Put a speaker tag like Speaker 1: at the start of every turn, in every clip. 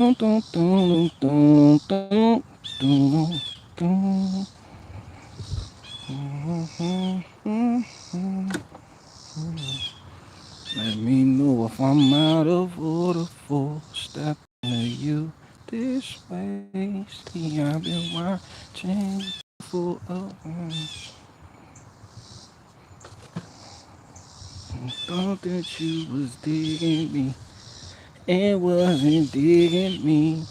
Speaker 1: Let me know if I'm out of order for stepping to you this way. See, I've been watching for a thought that you was digging me and wasn't digging me.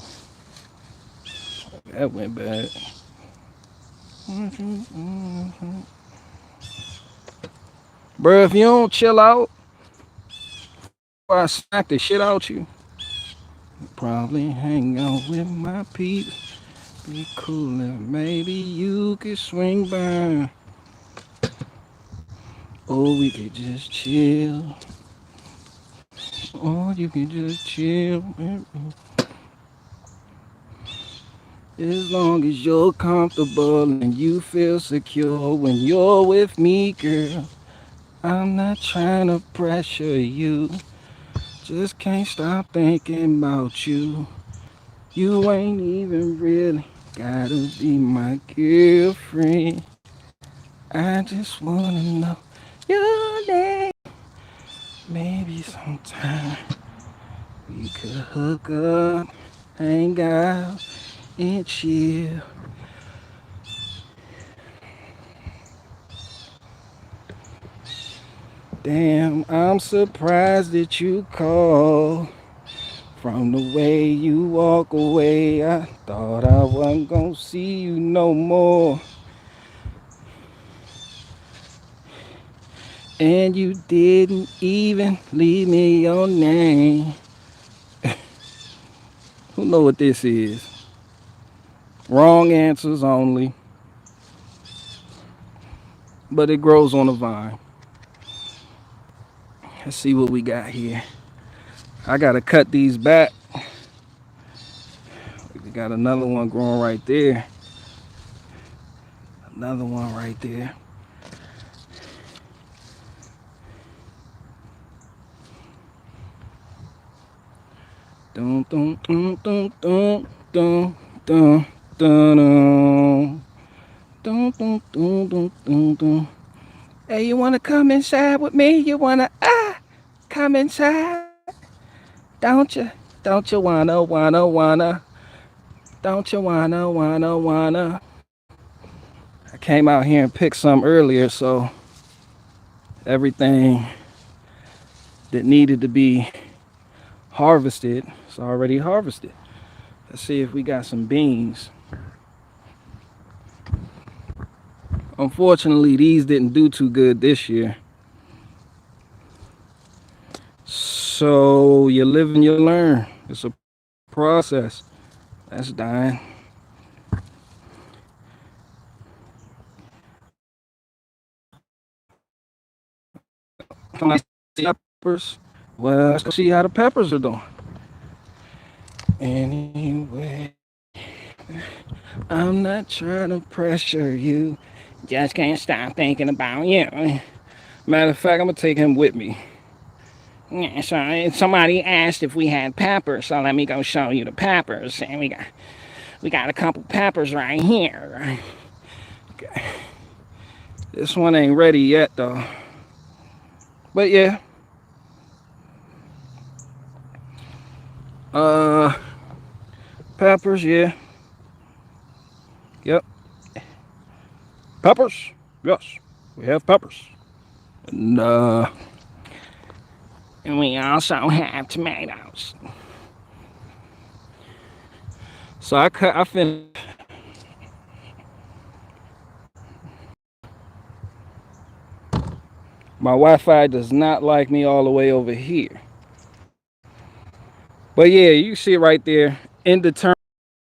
Speaker 1: That went bad. Bro, if you don't chill out, or I smack the shit out you, probably hang out with my peeps. Be cool if maybe you could swing by. Or we could just chill. Or you can just chill. As long as you're comfortable and you feel secure when you're with me, girl. I'm not trying to pressure you. Just can't stop thinking about you. You ain't even really gotta be my girlfriend. I just wanna know your name. Maybe sometime we could hook up, hang out, and chill. Damn, I'm surprised that you called. From the way you walk away, I thought I wasn't gonna see you no more. And you didn't even leave me your name. Who know what this is? Wrong answers only. But it grows on a vine. Let's see what we got here. I gotta cut these back. We got another one growing right there. Another one right there. Dun dun dun dun dun dun dun dun dun dun dun dun dun. Hey, you wanna come inside with me? You wanna come inside? Don't you? Don't you wanna? Don't you wanna? I came out here and picked some earlier, so everything that needed to be harvested is already harvested. Let's see if we got some beans. Unfortunately, these didn't do too good this year. So you live and you learn. It's a process. That's dying. Can I see peppers? Well, let's go see how the peppers are doing. Anyway, I'm not trying to pressure you. Just can't stop thinking about you. Matter of fact, I'm gonna take him with me. Yeah, so somebody asked if we had peppers, so let me go show you the peppers. And we got a couple peppers right here. Okay. This one ain't ready yet though. But yeah. Peppers, yeah. Yep. Peppers? Yes. We have peppers. And we also have tomatoes. So I finished. My Wi-Fi does not like me all the way over here. But yeah, you see it right there. Indeterminate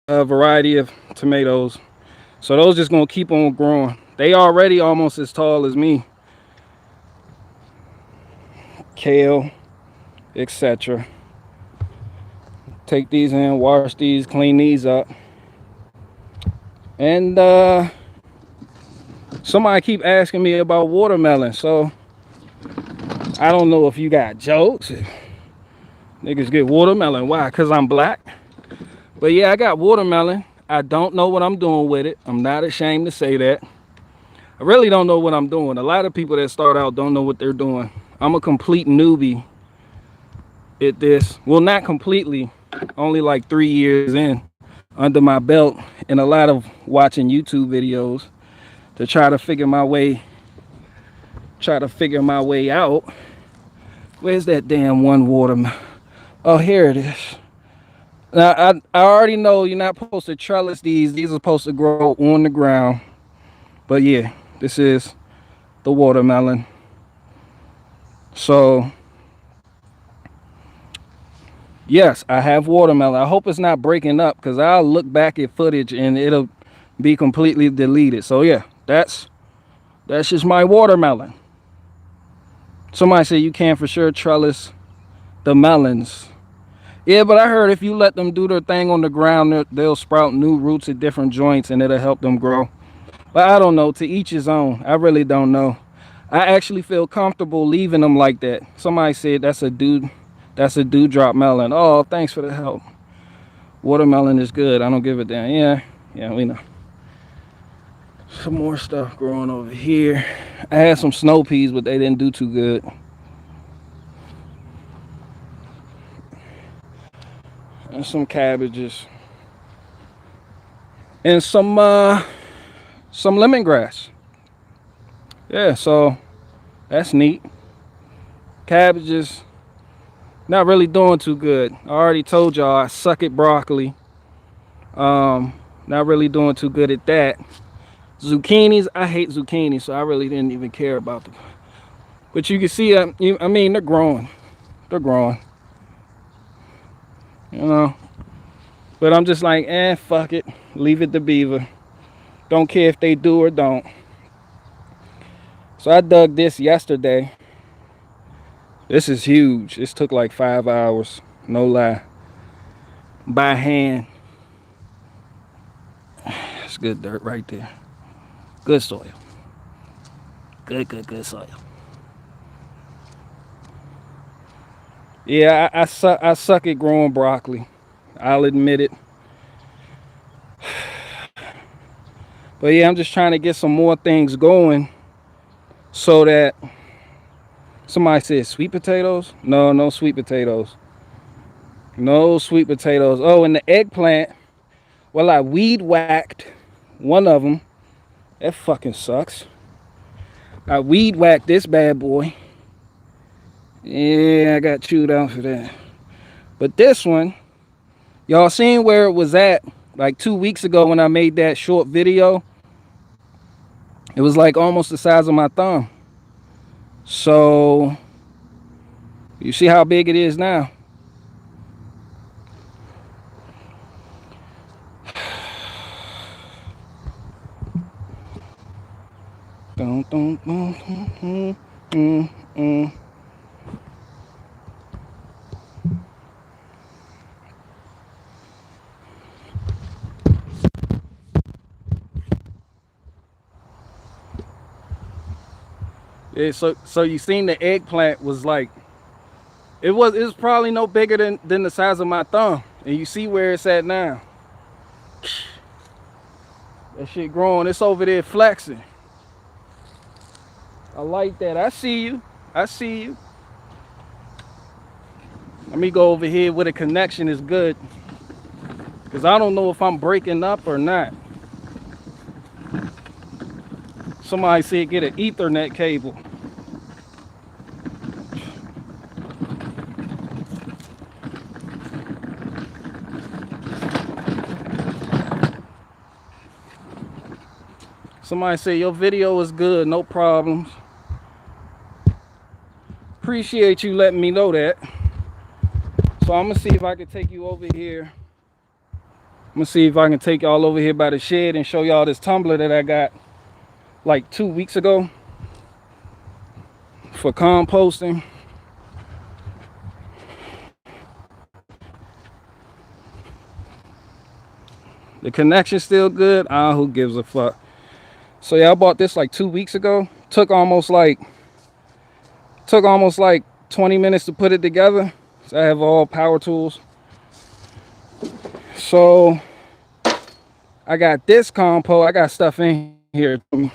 Speaker 1: variety of tomatoes. So those just gonna keep on growing. They already almost as tall as me. Kale, etc. Take these in, wash these, clean these up. And somebody keep asking me about watermelon. So I don't know if you got jokes. Niggas get watermelon. Why? Because I'm black? But yeah, I got watermelon. I don't know what I'm doing with it. I'm not ashamed to say that. I really don't know what I'm doing. A lot of people that start out don't know what they're doing. I'm a complete newbie at this. Well, not completely. Only like 3 years in under my belt, and a lot of watching YouTube videos to try to figure my way out. Where's that damn one watermelon? Oh, here it is. Now, I already know you're not supposed to trellis these. These are supposed to grow on the ground. But yeah, this is the watermelon. So, yes, I have watermelon. I hope it's not breaking up because I'll look back at footage and it'll be completely deleted. So yeah, that's just my watermelon. Somebody said you can for sure trellis the melons. Yeah, but I heard if you let them do their thing on the ground, they'll sprout new roots at different joints and it'll help them grow. But I don't know. To each his own. I really don't know. I actually feel comfortable leaving them like that. Somebody said that's a dewdrop melon. Oh, thanks for the help. Watermelon is good. I don't give a damn. Yeah, we know. Some more stuff growing over here. I had some snow peas, but they didn't do too good. And some cabbages. And some lemongrass. Yeah, so that's neat. Cabbages, not really doing too good. I already told y'all I suck at broccoli. Not really doing too good at that. Zucchinis, I hate zucchini, so I really didn't even care about them. But you can see, I mean, they're growing. They're growing. You know. But I'm just like, fuck it. Leave it to beaver. Don't care if they do or don't. So I dug this yesterday. This is huge. This took like 5 hours. No lie. By hand. It's good dirt right there. Good soil. Good soil. Yeah, I suck at growing broccoli. I'll admit it. But yeah, I'm just trying to get some more things going so that somebody said sweet potatoes. No sweet potatoes. No sweet potatoes. Oh, and the eggplant. Well, I weed whacked one of them. That fucking sucks. I weed whacked this bad boy. Yeah, I got chewed out for that. But this one, y'all seen where it was at like 2 weeks ago when I made that short video? It was like almost the size of my thumb. So, you see how big it is now? Yeah, so you seen the eggplant was like, it was probably no bigger than the size of my thumb. And you see where it's at now. That shit growing, it's over there flexing. I like that. I see you. Let me go over here where the connection is good. Because I don't know if I'm breaking up or not. Somebody said get an Ethernet cable. Somebody said your video is good, no problems. Appreciate you letting me know that. So I'm gonna see if I can take you over here. I'm gonna see if I can take y'all over here by the shed and show y'all this tumbler that I got like 2 weeks ago for composting. The connection's still good. Who gives a fuck? So yeah, I bought this like 2 weeks ago. Took almost like 20 minutes to put it together. So I have all power tools. So I got this compost. I got stuff in here too.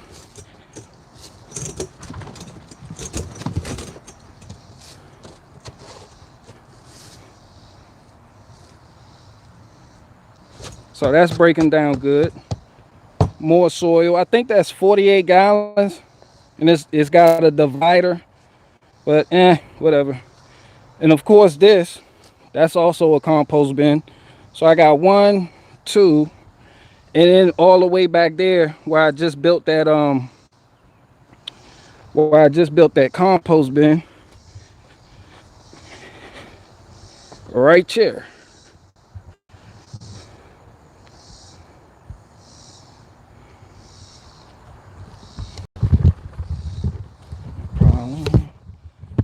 Speaker 1: So that's breaking down good. More soil. I think that's 48 gallons. And it's got a divider. But whatever. And of course this, that's also a compost bin. So I got 1, 2, and then all the way back there where I just built that compost bin right here.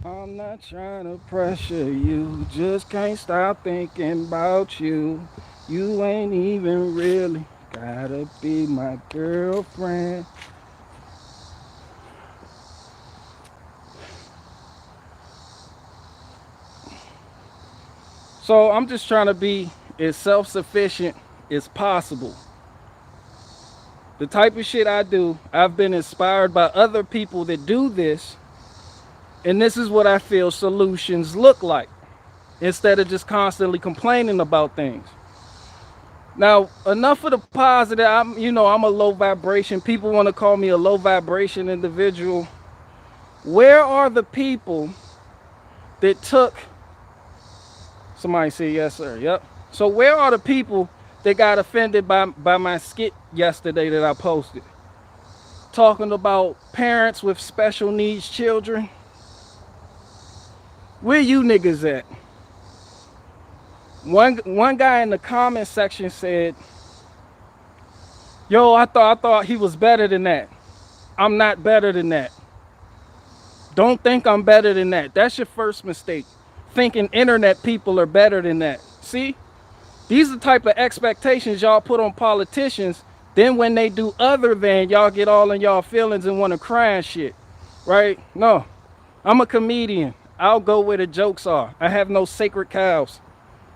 Speaker 1: I'm not trying to pressure you, just can't stop thinking about you. You ain't even really gotta be my girlfriend. So I'm just trying to be as self-sufficient as possible. The type of shit I do, I've been inspired by other people that do this, and this is what I feel solutions look like, instead of just constantly complaining about things. Now, enough of the positive. I'm a low vibration. People want to call me a low vibration individual. Where are the people that took, somebody say yes, sir. Yep. So where are the people that got offended by my skit yesterday that I posted? Talking about parents with special needs children. Where you niggas at? One guy in the comment section said, yo, I thought he was better than that. I'm not better than that. Don't think I'm better than that. That's your first mistake. Thinking internet people are better than that. See? These are the type of expectations y'all put on politicians. Then when they do other than, y'all get all in y'all feelings and want to cry and shit. Right? No. I'm a comedian. I'll go where the jokes are. I have no sacred cows.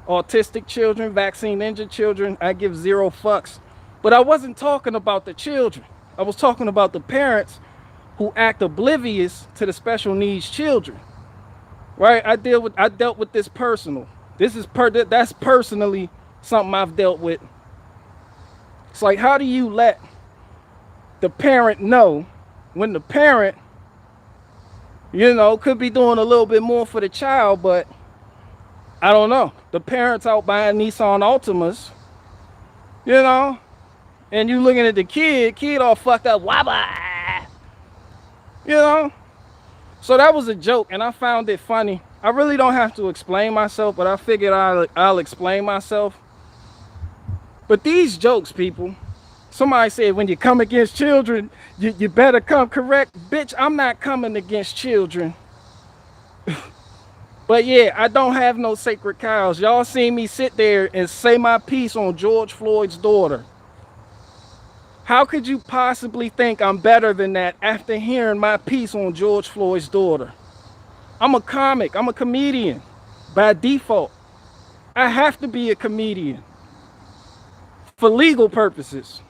Speaker 1: Autistic children, vaccine injured children, I give zero fucks. But I wasn't talking about the children. I was talking about the parents who act oblivious to the special needs children. Right? I dealt with this personal. That's personally something I've dealt with. It's like, how do you let the parent know when the parent, could be doing a little bit more for the child, but I don't know. The parents out buying Nissan Altimas, and you looking at the kid all fucked up, wabba, So that was a joke, and I found it funny. I really don't have to explain myself, but I figured I'll explain myself. But these jokes, people, somebody said when you come against children, you better come correct. Bitch, I'm not coming against children. But yeah, I don't have no sacred cows. Y'all seen me sit there and say my piece on George Floyd's daughter. How could you possibly think I'm better than that after hearing my piece on George Floyd's daughter? I'm a comic. I'm a comedian by default. I have to be a comedian for legal purposes.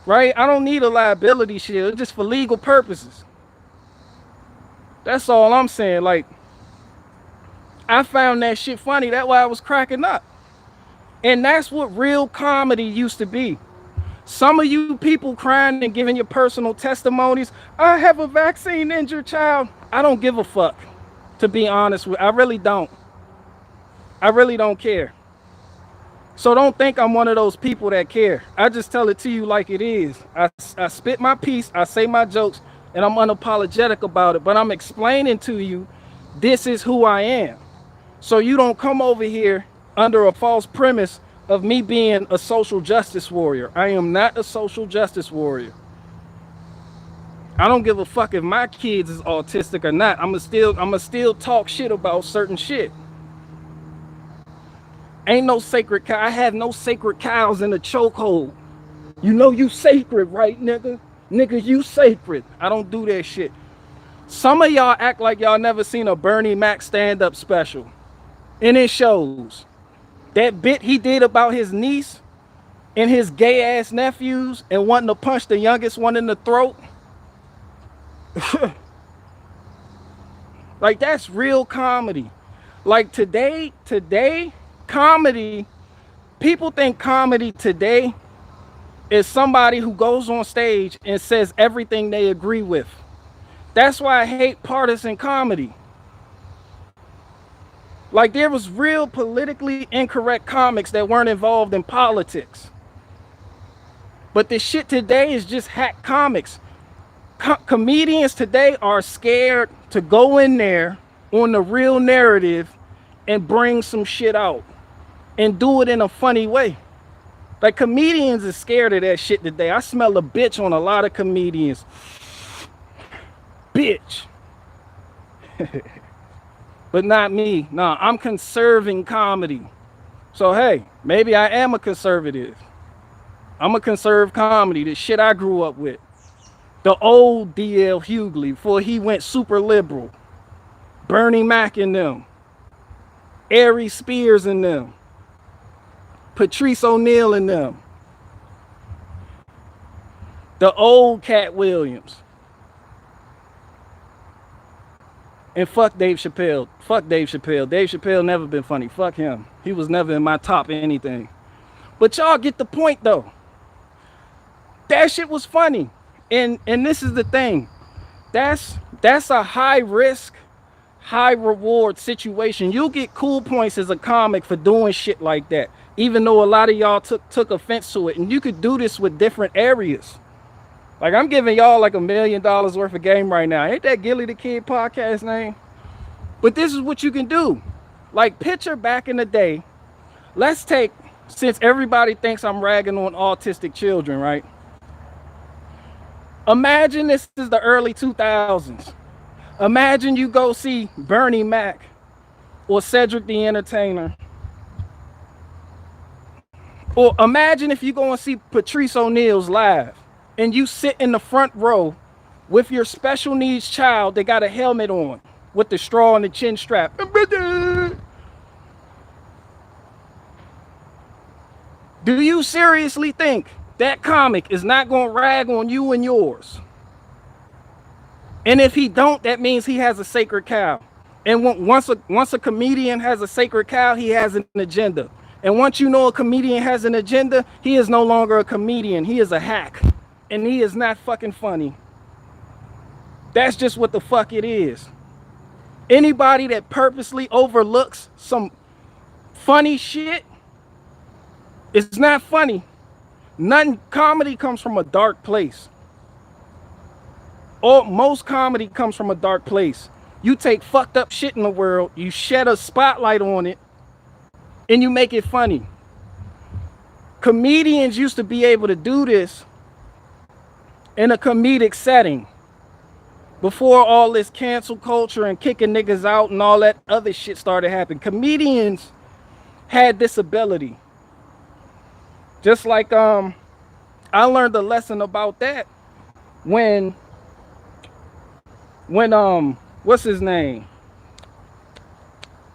Speaker 1: Right? I don't need a liability shield, just for legal purposes. That's all I'm saying. Like, I found that shit funny. That's why I was cracking up. And that's what real comedy used to be. Some of you people crying and giving your personal testimonies. I have a vaccine injured child. I don't give a fuck, to be honest with you. I really don't. I really don't care. So don't think I'm one of those people that care. I just tell it to you like it is. I spit my piece, I say my jokes, and I'm unapologetic about it. But I'm explaining to you, this is who I am. So you don't come over here under a false premise of me being a social justice warrior. I am not a social justice warrior. I don't give a fuck if my kids is autistic or not. I'ma still talk shit about certain shit. Ain't no sacred cow. I have no sacred cows in the chokehold. You know you sacred, right, nigga? Nigga, you sacred. I don't do that shit. Some of y'all act like y'all never seen a Bernie Mac stand-up special. And it shows. That bit he did about his niece and his gay ass nephews and wanting to punch the youngest one in the throat. Like, that's real comedy. Like, today, comedy, people think comedy today is somebody who goes on stage and says everything they agree with. That's why I hate partisan comedy. Like, there was real politically incorrect comics that weren't involved in politics. But the shit today is just hack comics. Comedians today are scared to go in there on the real narrative and bring some shit out and do it in a funny way. Like, comedians are scared of that shit today. I smell a bitch on a lot of comedians. Bitch. But not me. Nah, I'm conserving comedy. So, hey, maybe I am a conservative. I'm a conserve comedy, the shit I grew up with. The old D.L. Hughley before he went super liberal. Bernie Mac and them. Ari Spears and them. Patrice O'Neal and them. The old Cat Williams. And fuck Dave Chappelle. Fuck Dave Chappelle. Dave Chappelle never been funny. Fuck him. He was never in my top anything. But y'all get the point though. That shit was funny. And this is the thing. That's a high risk, high reward situation. You'll get cool points as a comic for doing shit like that. Even though a lot of y'all took offense to it. And you could do this with different areas. Like, I'm giving y'all like $1 million worth of game right now. Ain't that Gilly the Kid podcast name? But this is what you can do. Like, picture back in the day. Let's take, since everybody thinks I'm ragging on autistic children, right? Imagine this is the early 2000s. Imagine you go see Bernie Mac or Cedric the Entertainer. Or imagine if you go and see Patrice O'Neal's live. And you sit in the front row with your special needs child that got a helmet on with the straw and the chin strap. Do you seriously think that comic is not going to rag on you and yours? And if he don't, that means he has a sacred cow. And once a comedian has a sacred cow, he has an agenda. And once you know a comedian has an agenda, he is no longer a comedian. He is a hack. And he is not fucking funny. That's just what the fuck it is. Anybody that purposely overlooks some funny shit is not funny. Comedy comes from a dark place. Most comedy comes from a dark place. You take fucked up shit in the world, you shed a spotlight on it, and you make it funny. Comedians used to be able to do this in a comedic setting before all this cancel culture and kicking niggas out and all that other shit started happening. Comedians had this ability. Just like I learned a lesson about that when what's his name?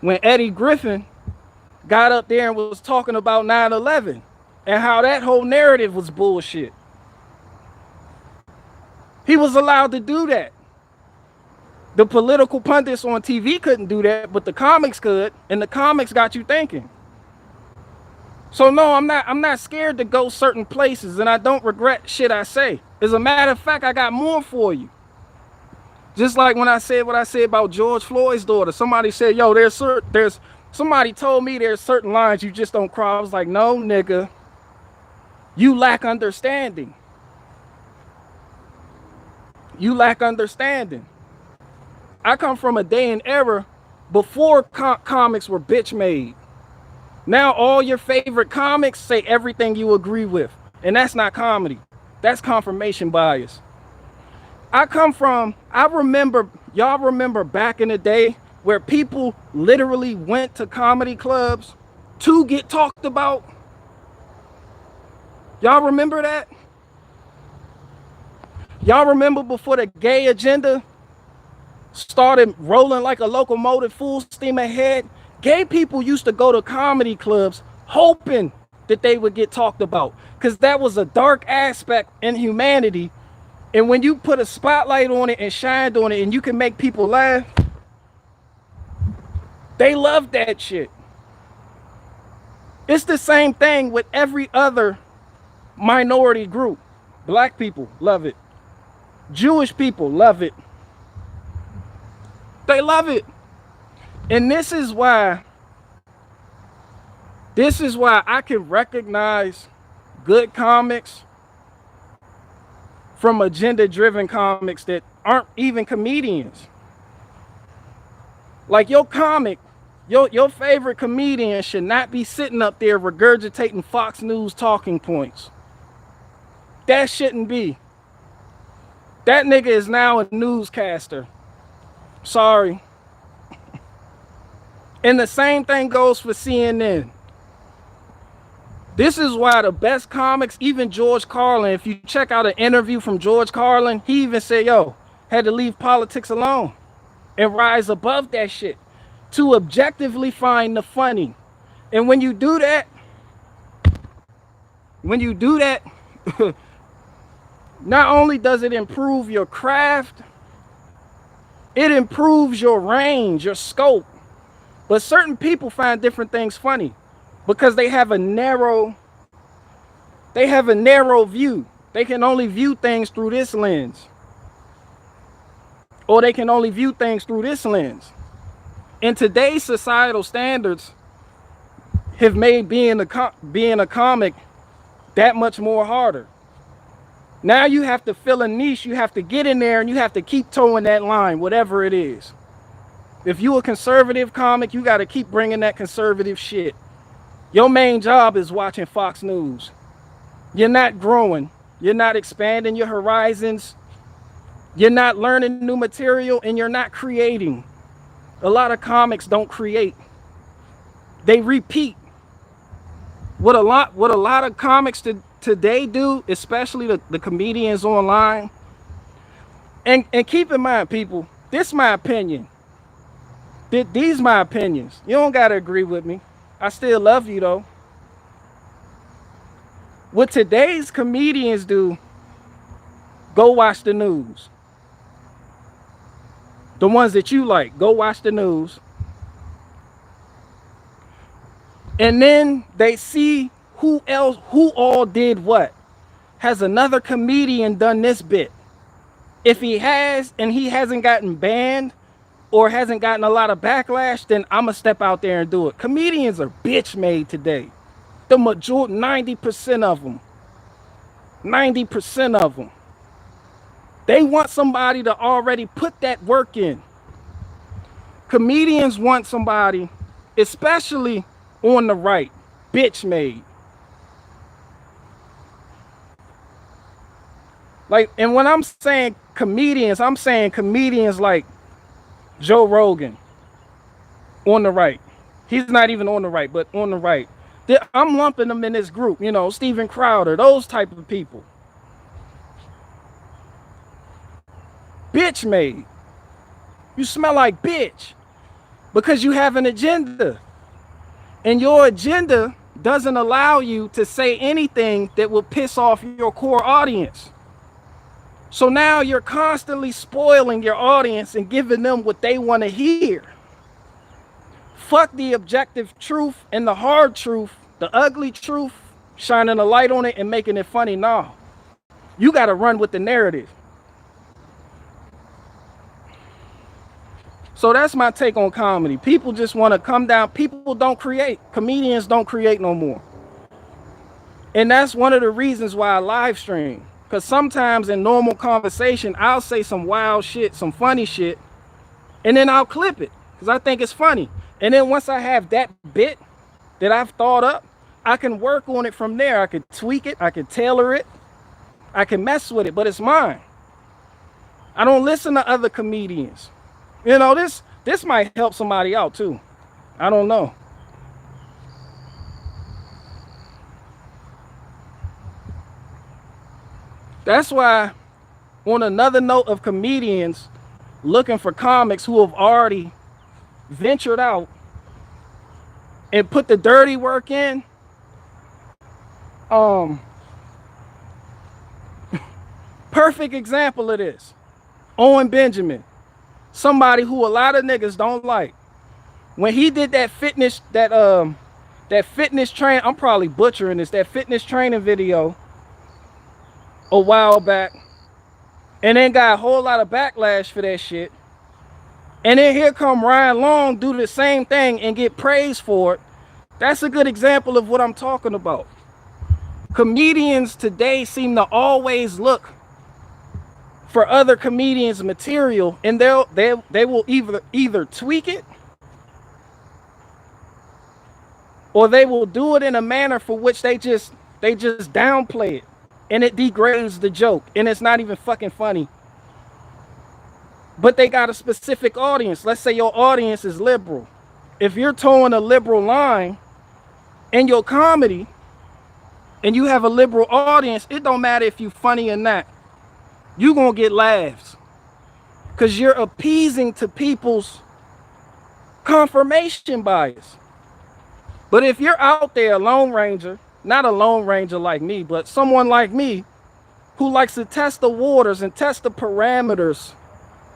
Speaker 1: When Eddie Griffin got up there and was talking about 9/11 and how that whole narrative was bullshit. He was allowed to do that. The political pundits on TV couldn't do that, but the comics could, and the comics got you thinking. So no, I'm not scared to go certain places, and I don't regret shit I say. As a matter of fact, I got more for you. Just like when I said what I said about George Floyd's daughter. Somebody said, yo, somebody told me there's certain lines you just don't cross. I was like, no, nigga, you lack understanding. You lack understanding. I come from a day and era before comics were bitch made. Now all your favorite comics say everything you agree with. And that's not comedy. That's confirmation bias. Y'all remember back in the day where people literally went to comedy clubs to get talked about? Y'all remember that? Y'all remember before the gay agenda started rolling like a locomotive full steam ahead? Gay people used to go to comedy clubs hoping that they would get talked about, because that was a dark aspect in humanity. And when you put a spotlight on it and shined on it and you can make people laugh, they love that shit. It's the same thing with every other minority group. Black people love it. Jewish people love it. They love it. And this is why I can recognize good comics from agenda-driven comics that aren't even comedians. Like your comic, your favorite comedian should not be sitting up there regurgitating Fox News talking points. That shouldn't be. That nigga is now a newscaster. Sorry. And the same thing goes for CNN. This is why the best comics, even George Carlin, if you check out an interview from George Carlin, he even said, yo, had to leave politics alone and rise above that shit to objectively find the funny. And when you do that, not only does it improve your craft, it improves your range, your scope. But certain people find different things funny because they have a narrow view. They can only view things through this lens. Or they can only view things through this lens. And today's societal standards have made being a comic that much more harder. Now you have to fill a niche, you have to get in there and you have to keep towing that line, whatever it is. If you a conservative comic, you got to keep bringing that conservative shit. Your main job is watching Fox News. You're not growing. You're not expanding your horizons. You're not learning new material and you're not creating. A lot of comics don't create. They repeat. What a lot of comics today do, especially the comedians online. And keep in mind, people, this is my opinion. These my opinions. You don't gotta agree with me. I still love you though. What today's comedians do, go watch the news. The ones that you like, go watch the news. And then they see who all did what. Has another comedian done this bit? If he has and he hasn't gotten banned or hasn't gotten a lot of backlash, then I'ma step out there and do it. Comedians are bitch made today. The majority, 90% of them. 90% of them. They want somebody to already put that work in. Comedians want somebody, especially on the right, bitch made. Like, and when I'm saying comedians, I'm saying comedians like Joe Rogan on the right. He's not even on the right, but on the right. I'm lumping them in this group, you know, Steven Crowder, those type of people. Bitch made. You smell like bitch because you have an agenda. And your agenda doesn't allow you to say anything that will piss off your core audience. So now you're constantly spoiling your audience and giving them what they want to hear. Fuck the objective truth and the hard truth, the ugly truth, shining a light on it and making it funny. No, you got to run with the narrative. So that's my take on comedy. People just want to come down. People don't create. Comedians don't create no more. And that's one of the reasons why I live stream. Because sometimes in normal conversation, I'll say some wild shit, some funny shit, and then I'll clip it because I think it's funny. And then once I have that bit that I've thought up, I can work on it from there. I could tweak it. I could tailor it. I can mess with it, but it's mine. I don't listen to other comedians. You know, this might help somebody out too. I don't know. That's why, on another note of comedians looking for comics who have already ventured out and put the dirty work in, Um, Perfect example of this. Owen Benjamin, somebody who a lot of niggas don't like. When he did that fitness train, I'm probably butchering this, that fitness training video a while back, and then got a whole lot of backlash for that shit. And then here come Ryan Long do the same thing and get praised for it. That's a good example of what I'm talking about. Comedians today seem to always look for other comedians' material, and they will either tweak it, or they will do it in a manner for which they just downplay it, and it degrades the joke, and it's not even fucking funny. But they got a specific audience. Let's say your audience is liberal. If you're towing a liberal line in your comedy and you have a liberal audience, it don't matter if you funny or not. You gonna get laughs because you're appeasing to people's confirmation bias. But if you're out there a lone ranger, not a lone ranger like me, but someone like me who likes to test the waters and test the parameters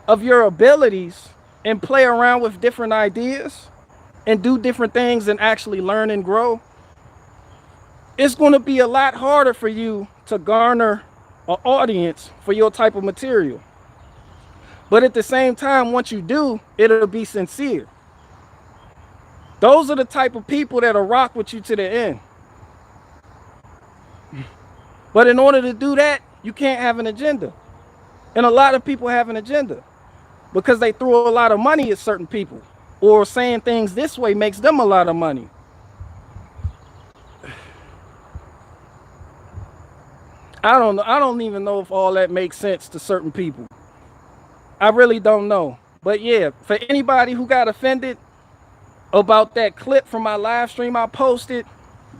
Speaker 1: of your abilities and play around with different ideas and do different things and actually learn and grow, it's going to be a lot harder for you to garner an audience for your type of material. But at the same time, once you do, it'll be sincere. Those are the type of people that'll rock with you to the end. But in order to do that, you can't have an agenda. And a lot of people have an agenda because they throw a lot of money at certain people, or saying things this way makes them a lot of money. I don't know. I don't even know if all that makes sense to certain people. I really don't know. But yeah, for anybody who got offended about that clip from my live stream I posted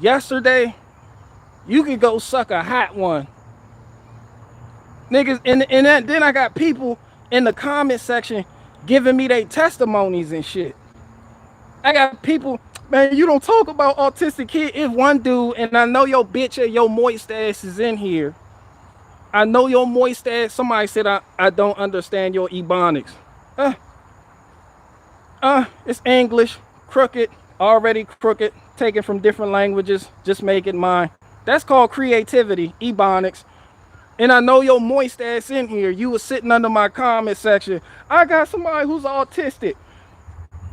Speaker 1: yesterday, you can go suck a hot one. Niggas, and then I got people in the comment section giving me their testimonies and shit. I got people, man, you don't talk about autistic kid. If one dude, and I know your bitch or your moist ass is in here. I know your moist ass. Somebody said I don't understand your ebonics. It's English, crooked, already crooked, taken from different languages, just make it mine. That's called creativity, ebonics. And I know your moist ass in here. You was sitting under my comment section. I got somebody who's autistic.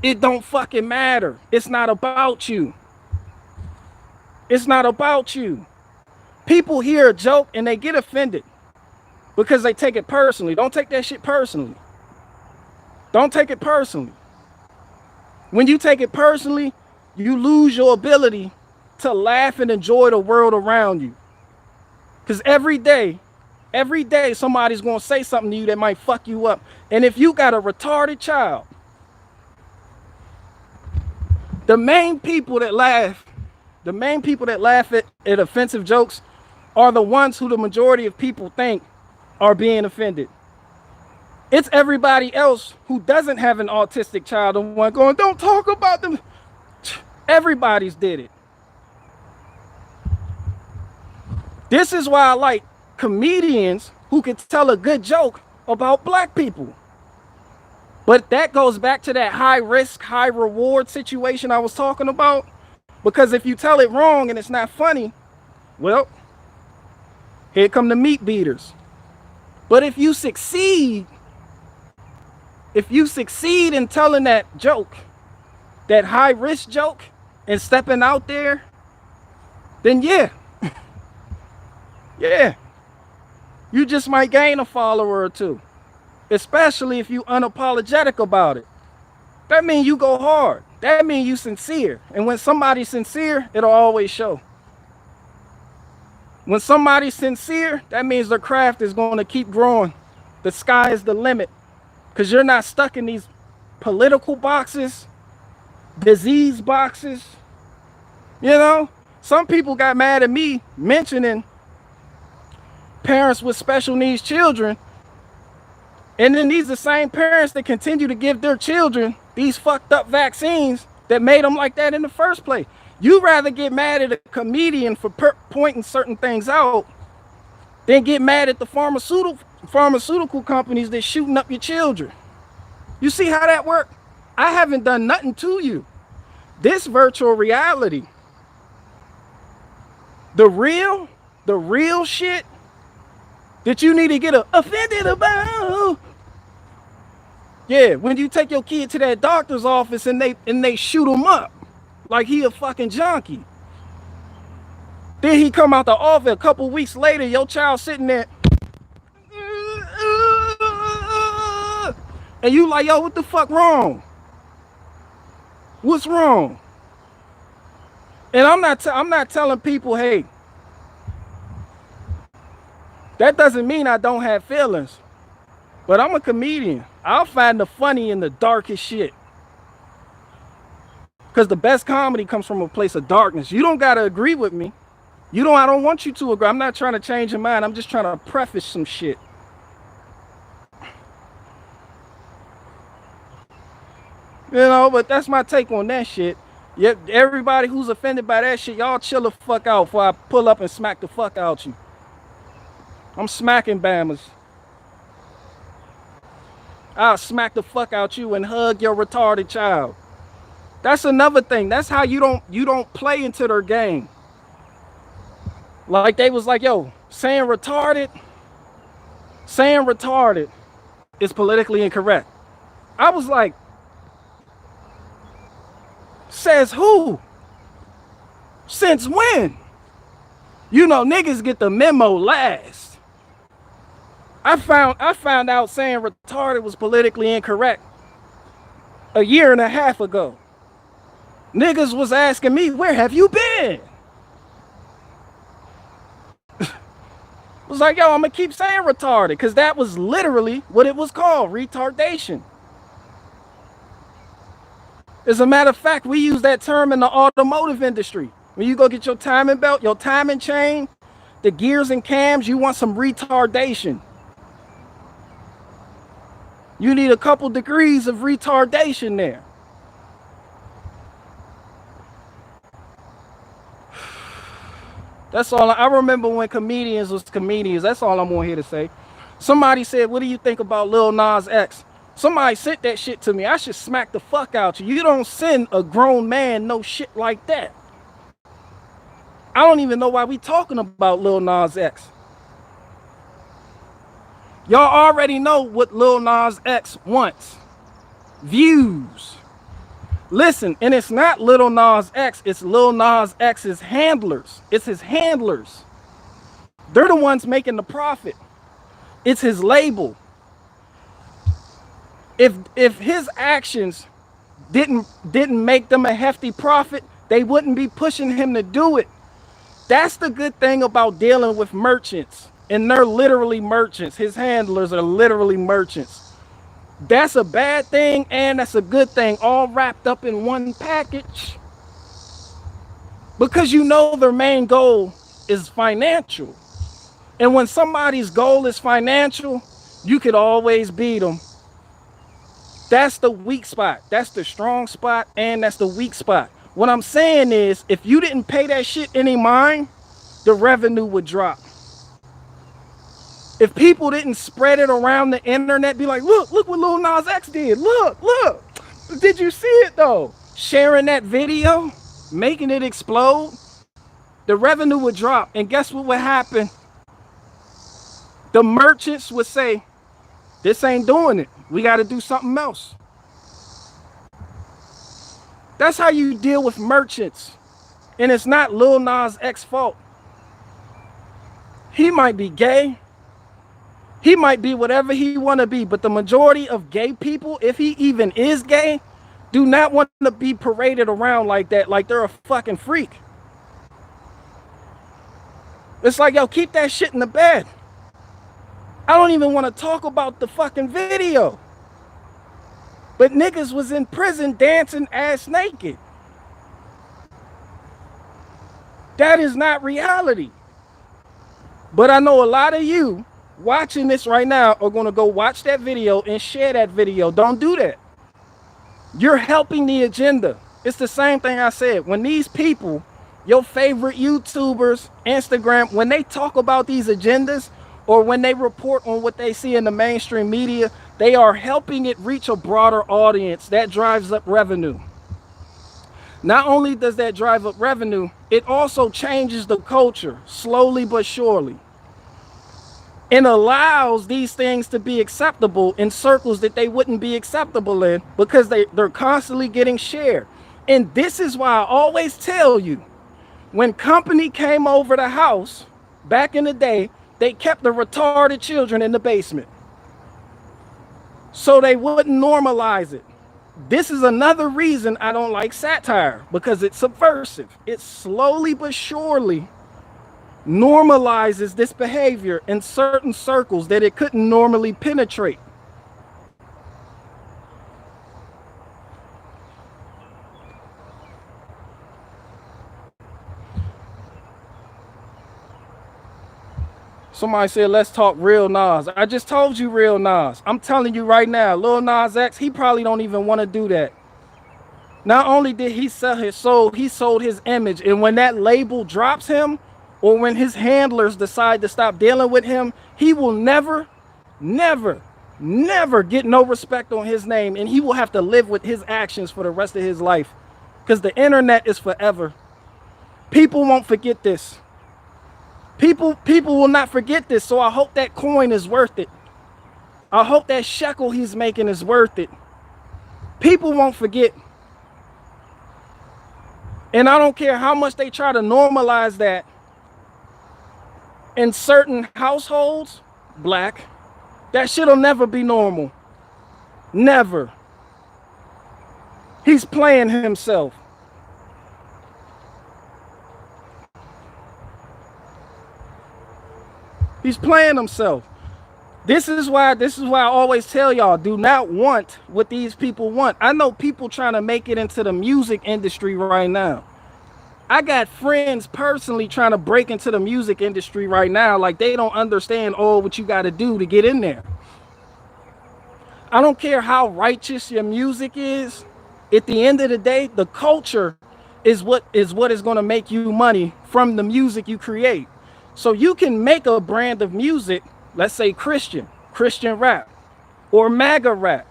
Speaker 1: It don't fucking matter. It's not about you. It's not about you. People hear a joke and they get offended because they take it personally. Don't take that shit personally. Don't take it personally. When you take it personally, you lose your ability to laugh and enjoy the world around you. Because every day somebody's going to say something to you that might fuck you up. And if you got a retarded child, the main people that laugh at offensive jokes are the ones who the majority of people think are being offended. It's everybody else who doesn't have an autistic child the one going, don't talk about them. Everybody's did it. This is why I like comedians who can tell a good joke about black people. But that goes back to that high risk, high reward situation I was talking about. Because if you tell it wrong and it's not funny, well, here come the meat beaters. But if you succeed in telling that joke, that high risk joke, and stepping out there, then yeah, you just might gain a follower or two, especially if you unapologetic about it. That means you go hard. That means you sincere. And when somebody's sincere, it'll always show. When somebody's sincere, that means their craft is going to keep growing. The sky is the limit. Because you're not stuck in these political boxes, disease boxes. You know, some people got mad at me mentioning parents with special needs children. And then these are the same parents that continue to give their children these fucked up vaccines that made them like that in the first place. You rather get mad at a comedian for pointing certain things out than get mad at the pharmaceutical companies that shooting up your children. You see how that works? I haven't done nothing to you. This virtual reality, the real shit that you need to get offended about. Yeah, when you take your kid to that doctor's office and they shoot him up like he a fucking junkie. Then he come out the office a couple weeks later, your child sitting there, and you like, yo, what the fuck wrong? What's wrong? And I'm not telling people, hey, that doesn't mean I don't have feelings. But I'm a comedian. I'll find the funny in the darkest shit. Because the best comedy comes from a place of darkness. You don't gotta agree with me. I don't want you to agree. I'm not trying to change your mind. I'm just trying to preface some shit. You know, but that's my take on that shit. Yep, everybody who's offended by that shit, y'all chill the fuck out before I pull up and smack the fuck out you. I'm smacking Bammers. I'll smack the fuck out you and hug your retarded child. That's another thing. That's how you don't play into their game. Like they was like, yo, saying retarded is politically incorrect. I was like, says who? Since when? You know, niggas get the memo last. I found out saying retarded was politically incorrect a year and a half ago. Niggas was asking me, where have you been? Was like, yo, I'm gonna keep saying retarded, because that was literally what it was called, retardation. As a matter of fact, we use that term in the automotive industry. When you go get your timing belt, your timing chain, the gears and cams, you want some retardation. You need a couple degrees of retardation there. That's all. I remember when comedians was comedians. That's all I'm on here to say. Somebody said, what do you think about Lil Nas X? Somebody sent that shit to me. I should smack the fuck out you. You don't send a grown man no shit like that. I don't even know why we talking about Lil Nas X. Y'all already know what Lil Nas X wants. Views. Listen, and it's not Lil Nas X, it's Lil Nas X's handlers. It's his handlers. They're the ones making the profit. It's his label. If his actions didn't make them a hefty profit, they wouldn't be pushing him to do it. That's the good thing about dealing with merchants. And they're literally merchants. His handlers are literally merchants. That's a bad thing and that's a good thing, all wrapped up in one package. Because you know their main goal is financial. And when somebody's goal is financial, you could always beat them. That's the weak spot. That's the strong spot and that's the weak spot. What I'm saying is, if you didn't pay that shit any mind, the revenue would drop. If people didn't spread it around the internet, be like, look what Lil Nas X did. Look. Did you see it though? Sharing that video, making it explode, the revenue would drop. And guess what would happen? The merchants would say, this ain't doing it. We got to do something else. That's how you deal with merchants. And it's not Lil Nas X's fault. He might be gay. He might be whatever he want to be. But the majority of gay people, if he even is gay, do not want to be paraded around like that, like they're a fucking freak. It's like, yo, keep that shit in the bed. I don't even want to talk about the fucking video. But niggas was in prison dancing ass naked. That is not reality. But I know a lot of you watching this right now are going to go watch that video and share that video. Don't do that. You're helping the agenda. It's the same thing I said. When these people, your favorite YouTubers, Instagram, when they talk about these agendas or when they report on what they see in the mainstream media, they are helping it reach a broader audience. That drives up revenue. Not only does that drive up revenue, it also changes the culture slowly but surely and allows these things to be acceptable in circles that they wouldn't be acceptable in because they're constantly getting shared. And this is why I always tell you, when company came over the house back in the day, they kept the retarded children in the basement so they wouldn't normalize it. This is another reason I don't like satire, because it's subversive. It slowly but surely normalizes this behavior in certain circles that it couldn't normally penetrate. Somebody said, let's talk real Nas. I just told you real Nas. I'm telling you right now, Lil Nas X, he probably don't even want to do that. Not only did he sell his soul, he sold his image. And when that label drops him, or when his handlers decide to stop dealing with him, he will never, never, never get no respect on his name. And he will have to live with his actions for the rest of his life. Because the internet is forever. People won't forget this. People will not forget this. So I hope that coin is worth it. I hope that shekel he's making is worth it. People won't forget. And I don't care how much they try to normalize that in certain households, black, that shit'll never be normal. Never. He's playing himself. He's playing himself. This is why I always tell y'all, do not want what these people want. I know people trying to make it into the music industry right now. I got friends personally trying to break into the music industry right now. Like, they don't understand all what you got to do to get in there. I don't care how righteous your music is. At the end of the day, the culture is what is going to make you money from the music you create. So you can make a brand of music, let's say Christian rap, or MAGA rap.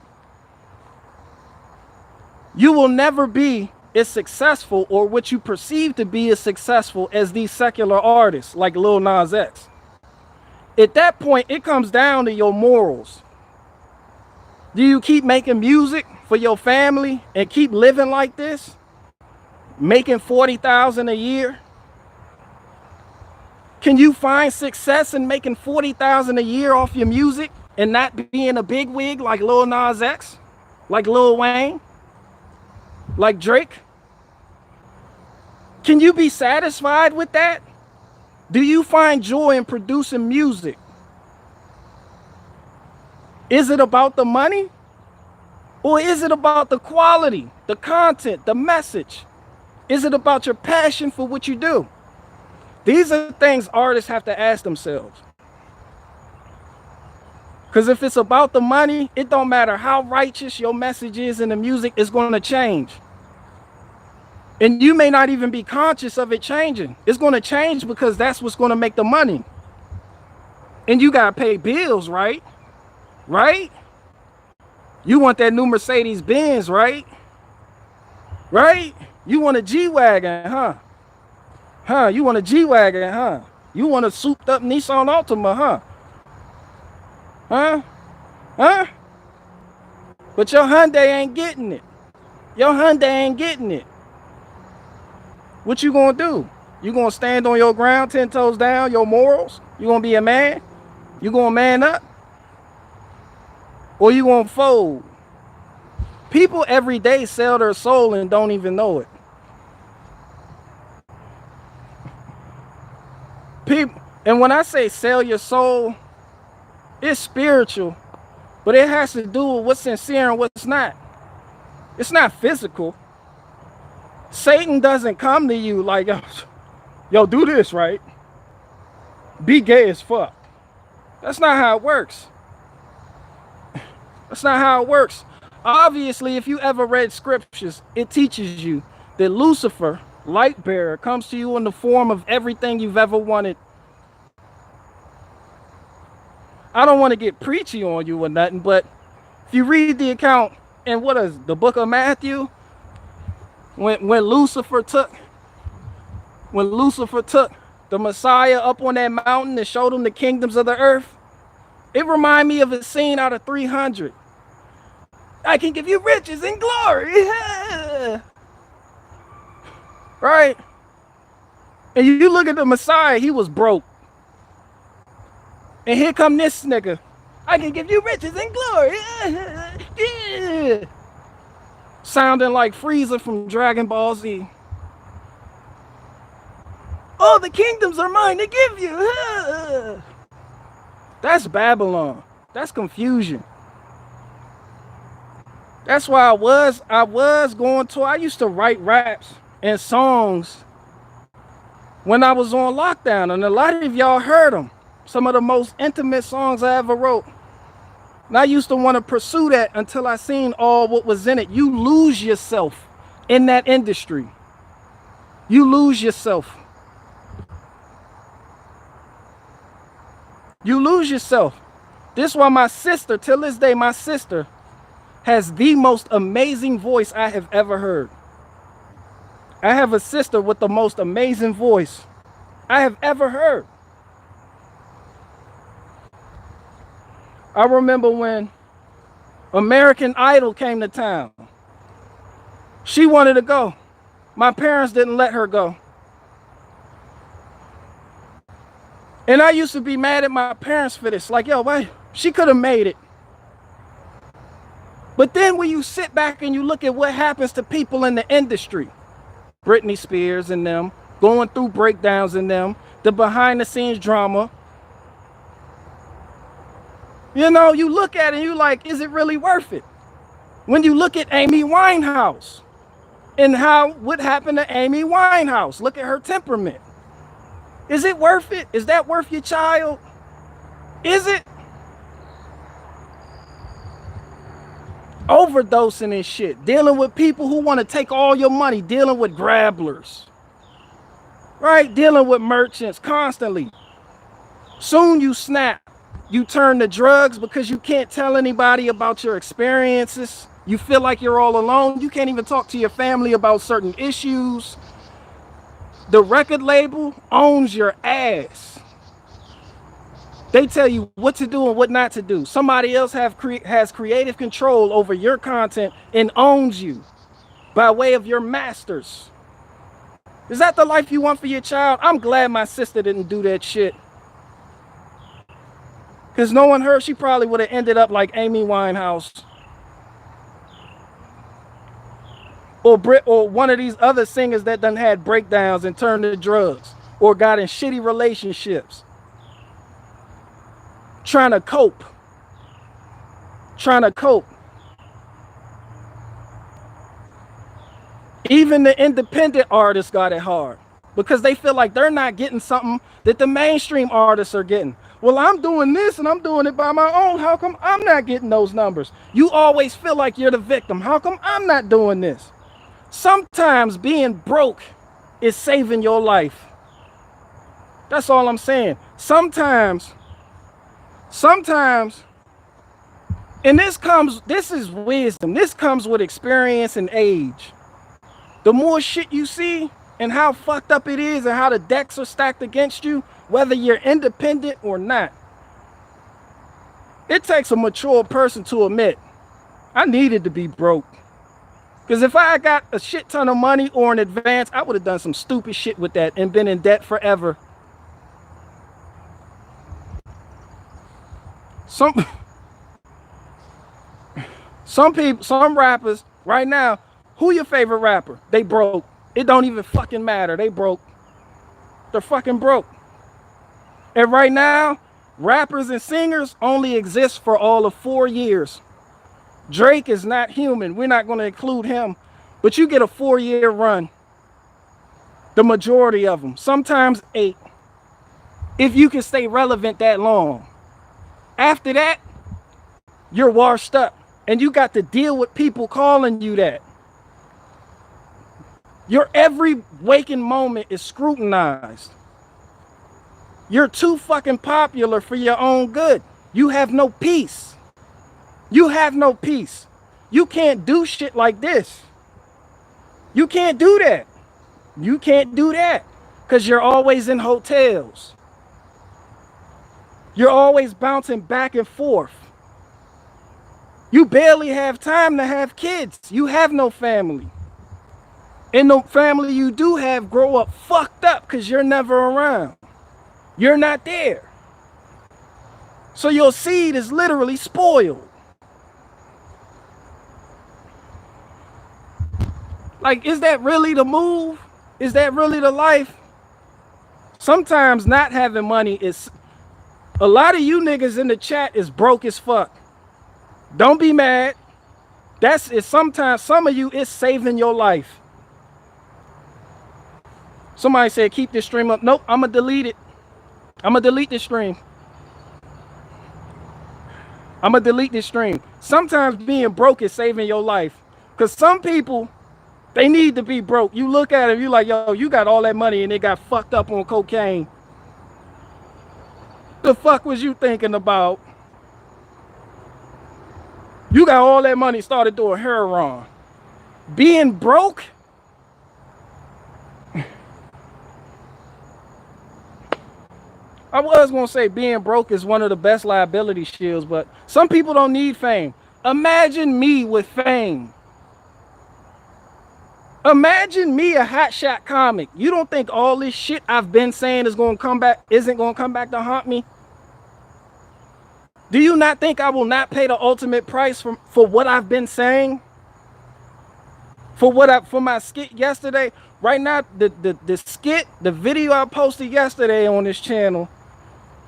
Speaker 1: You will never be as successful, or what you perceive to be as successful, as these secular artists like Lil Nas X. At that point, it comes down to your morals. Do you keep making music for your family and keep living like this, making $40,000 a year? Can you find success in making $40,000 a year off your music and not being a bigwig like Lil Nas X, like Lil Wayne, like Drake? Can you be satisfied with that? Do you find joy in producing music? Is it about the money? Or is it about the quality, the content, the message? Is it about your passion for what you do? These are things artists have to ask themselves. Because if it's about the money, it don't matter how righteous your message is in the music, it's going to change. And you may not even be conscious of it changing. It's going to change because that's what's going to make the money. And you got to pay bills, right? Right? You want that new Mercedes Benz, right? Right? You want a G-Wagon, huh? Huh? You want a G-Wagon, huh? You want a souped up Nissan Altima, huh? Huh? Huh? But your Hyundai ain't getting it. Your Hyundai ain't getting it. What you gonna do? You gonna stand on your ground, 10 toes down, your morals? You gonna be a man? You gonna man up? Or you gonna fold? People every day sell their soul and don't even know it. People, and when I say sell your soul, it's spiritual, but it has to do with what's sincere and what's not. It's not physical. Satan doesn't come to you like, yo, do this, right? Be gay as fuck. That's not how it works. That's not how it works. Obviously, if you ever read scriptures, it teaches you that Lucifer, light bearer, comes to you in the form of everything you've ever wanted. I don't want to get preachy on you or nothing, but if you read the account in what is the book of Matthew, when Lucifer took the Messiah up on that mountain and showed him the kingdoms of the earth, it reminded me of a scene out of 300. I can give you riches and glory. Right? And you look at the Messiah, he was broke. And here come this nigga. I can give you riches and glory. Yeah. Sounding like Frieza from Dragon Ball Z. All the kingdoms are mine to give you. That's Babylon. That's confusion. That's why I was going to, I used to write raps and songs when I was on lockdown, and a lot of y'all heard them. Some of the most intimate songs I ever wrote. And I used to want to pursue that until I seen all what was in it. You lose yourself in that industry. You lose yourself. You lose yourself. This is why my sister, till this day, my sister has the most amazing voice I have ever heard. I have a sister with the most amazing voice I have ever heard. I remember when American Idol came to town. She wanted to go. My parents didn't let her go. And I used to be mad at my parents for this. Like, yo, why? She could have made it. But then when you sit back and you look at what happens to people in the industry, Britney Spears and them, going through breakdowns in them, the behind the scenes drama, you know, you look at it and you like, is it really worth it? When you look at Amy Winehouse and what happened to Amy Winehouse, look at her temperament. Is it worth it? Is that worth your child? Is it? Overdosing and shit, dealing with people who want to take all your money, dealing with grabblers, right? Dealing with merchants constantly. Soon you snap. You turn to drugs because you can't tell anybody about your experiences. You feel like you're all alone. You can't even talk to your family about certain issues. The record label owns your ass. They tell you what to do and what not to do. Somebody else has creative control over your content and owns you by way of your masters. Is that the life you want for your child? I'm glad my sister didn't do that shit. Because knowing her, she probably would have ended up like Amy Winehouse. Or one of these other singers that done had breakdowns and turned to drugs. Or got in shitty relationships. Trying to cope. Even the independent artists got it hard. Because they feel like they're not getting something that the mainstream artists are getting. Well, I'm doing this and I'm doing it by my own. How come I'm not getting those numbers? You always feel like you're the victim. How come I'm not doing this? Sometimes being broke is saving your life. That's all I'm saying. Sometimes, and this is wisdom. This comes with experience and age. The more shit you see and how fucked up it is and how the decks are stacked against you, whether you're independent or not, it takes a mature person to admit, I needed to be broke. Because if I got a shit ton of money or in advance, I would have done some stupid shit with that and been in debt forever. Some rappers right now, who your favorite rapper? They broke. It don't even fucking matter. They broke. They're fucking broke. And right now, rappers and singers only exist for all of 4 years. Drake is not human. We're not going to include him. But you get a 4-year run. The majority of them. Sometimes 8. If you can stay relevant that long. After that, you're washed up. And you got to deal with people calling you that. Your every waking moment is scrutinized. You're too fucking popular for your own good. You have no peace. You have no peace. You can't do shit like this. You can't do that. You can't do that because you're always in hotels. You're always bouncing back and forth. You barely have time to have kids. You have no family. And the family you do have grow up fucked up because you're never around. You're not there. So your seed is literally spoiled. Like, is that really the move? Is that really the life? Sometimes not having money is... A lot of you niggas in the chat is broke as fuck. Don't be mad. That's it. Sometimes some of you is saving your life. Somebody said keep this stream up. Nope, I'm gonna delete it. I'm gonna delete this stream. I'm gonna delete this stream. Sometimes being broke is saving your life. Cause some people, they need to be broke. You look at them, you like, yo, you got all that money and they got fucked up on cocaine. The fuck was you thinking about? You got all that money, started doing heroin. Being broke? I was gonna say being broke is one of the best liability shields, but some people don't need fame. Imagine me with fame. Imagine me a hotshot comic. You don't think all this shit I've been saying isn't gonna come back to haunt me? Do you not think I will not pay the ultimate price for what I've been saying? For my skit yesterday? Right now, the skit, the video I posted yesterday on this channel,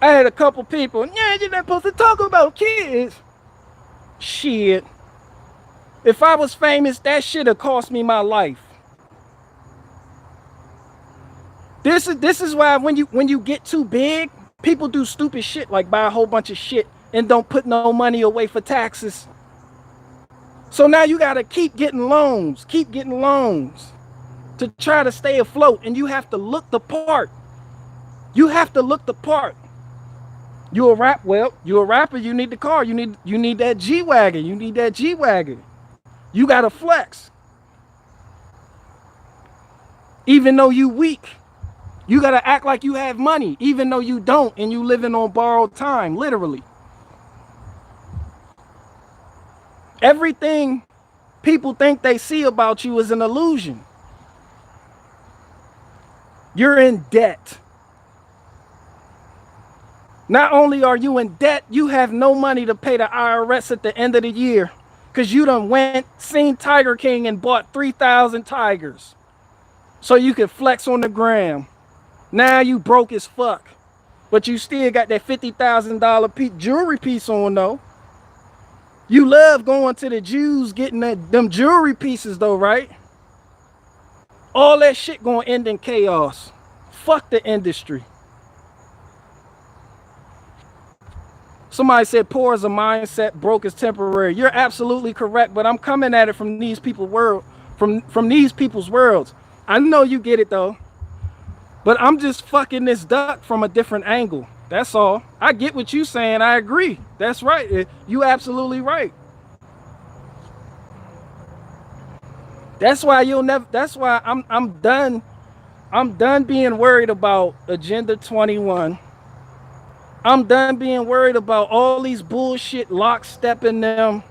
Speaker 1: I had a couple people, yeah, you're not supposed to talk about kids. Shit. If I was famous, that shit have cost me my life. This is why when you get too big, people do stupid shit like buy a whole bunch of shit and don't put no money away for taxes. So now you gotta keep getting loans to try to stay afloat, and you have to look the part. You have to look the part. You're a rapper, you need the car, you need that G-Wagon, you need that G-Wagon. You gotta flex. Even though you weak, you gotta act like you have money, even though you don't, and you living on borrowed time, literally. Everything people think they see about you is an illusion. You're in debt. Not only are you in debt, you have no money to pay the IRS at the end of the year because you done seen Tiger King and bought 3,000 tigers so you could flex on the gram. Now you broke as fuck, but you still got that $50,000 jewelry piece on though. You love going to the Jews getting them jewelry pieces though, right? All that shit gonna end in chaos. Fuck the industry. Somebody said poor is a mindset, broke is temporary. You're absolutely correct, but I'm coming at it from these people's worlds. I know you get it though, but I'm just fucking this duck from a different angle. That's all. I get what you saying. I agree. That's right. You absolutely right. That's why I'm done. I'm done being worried about Agenda 21. I'm done being worried about all these bullshit lockstep in them,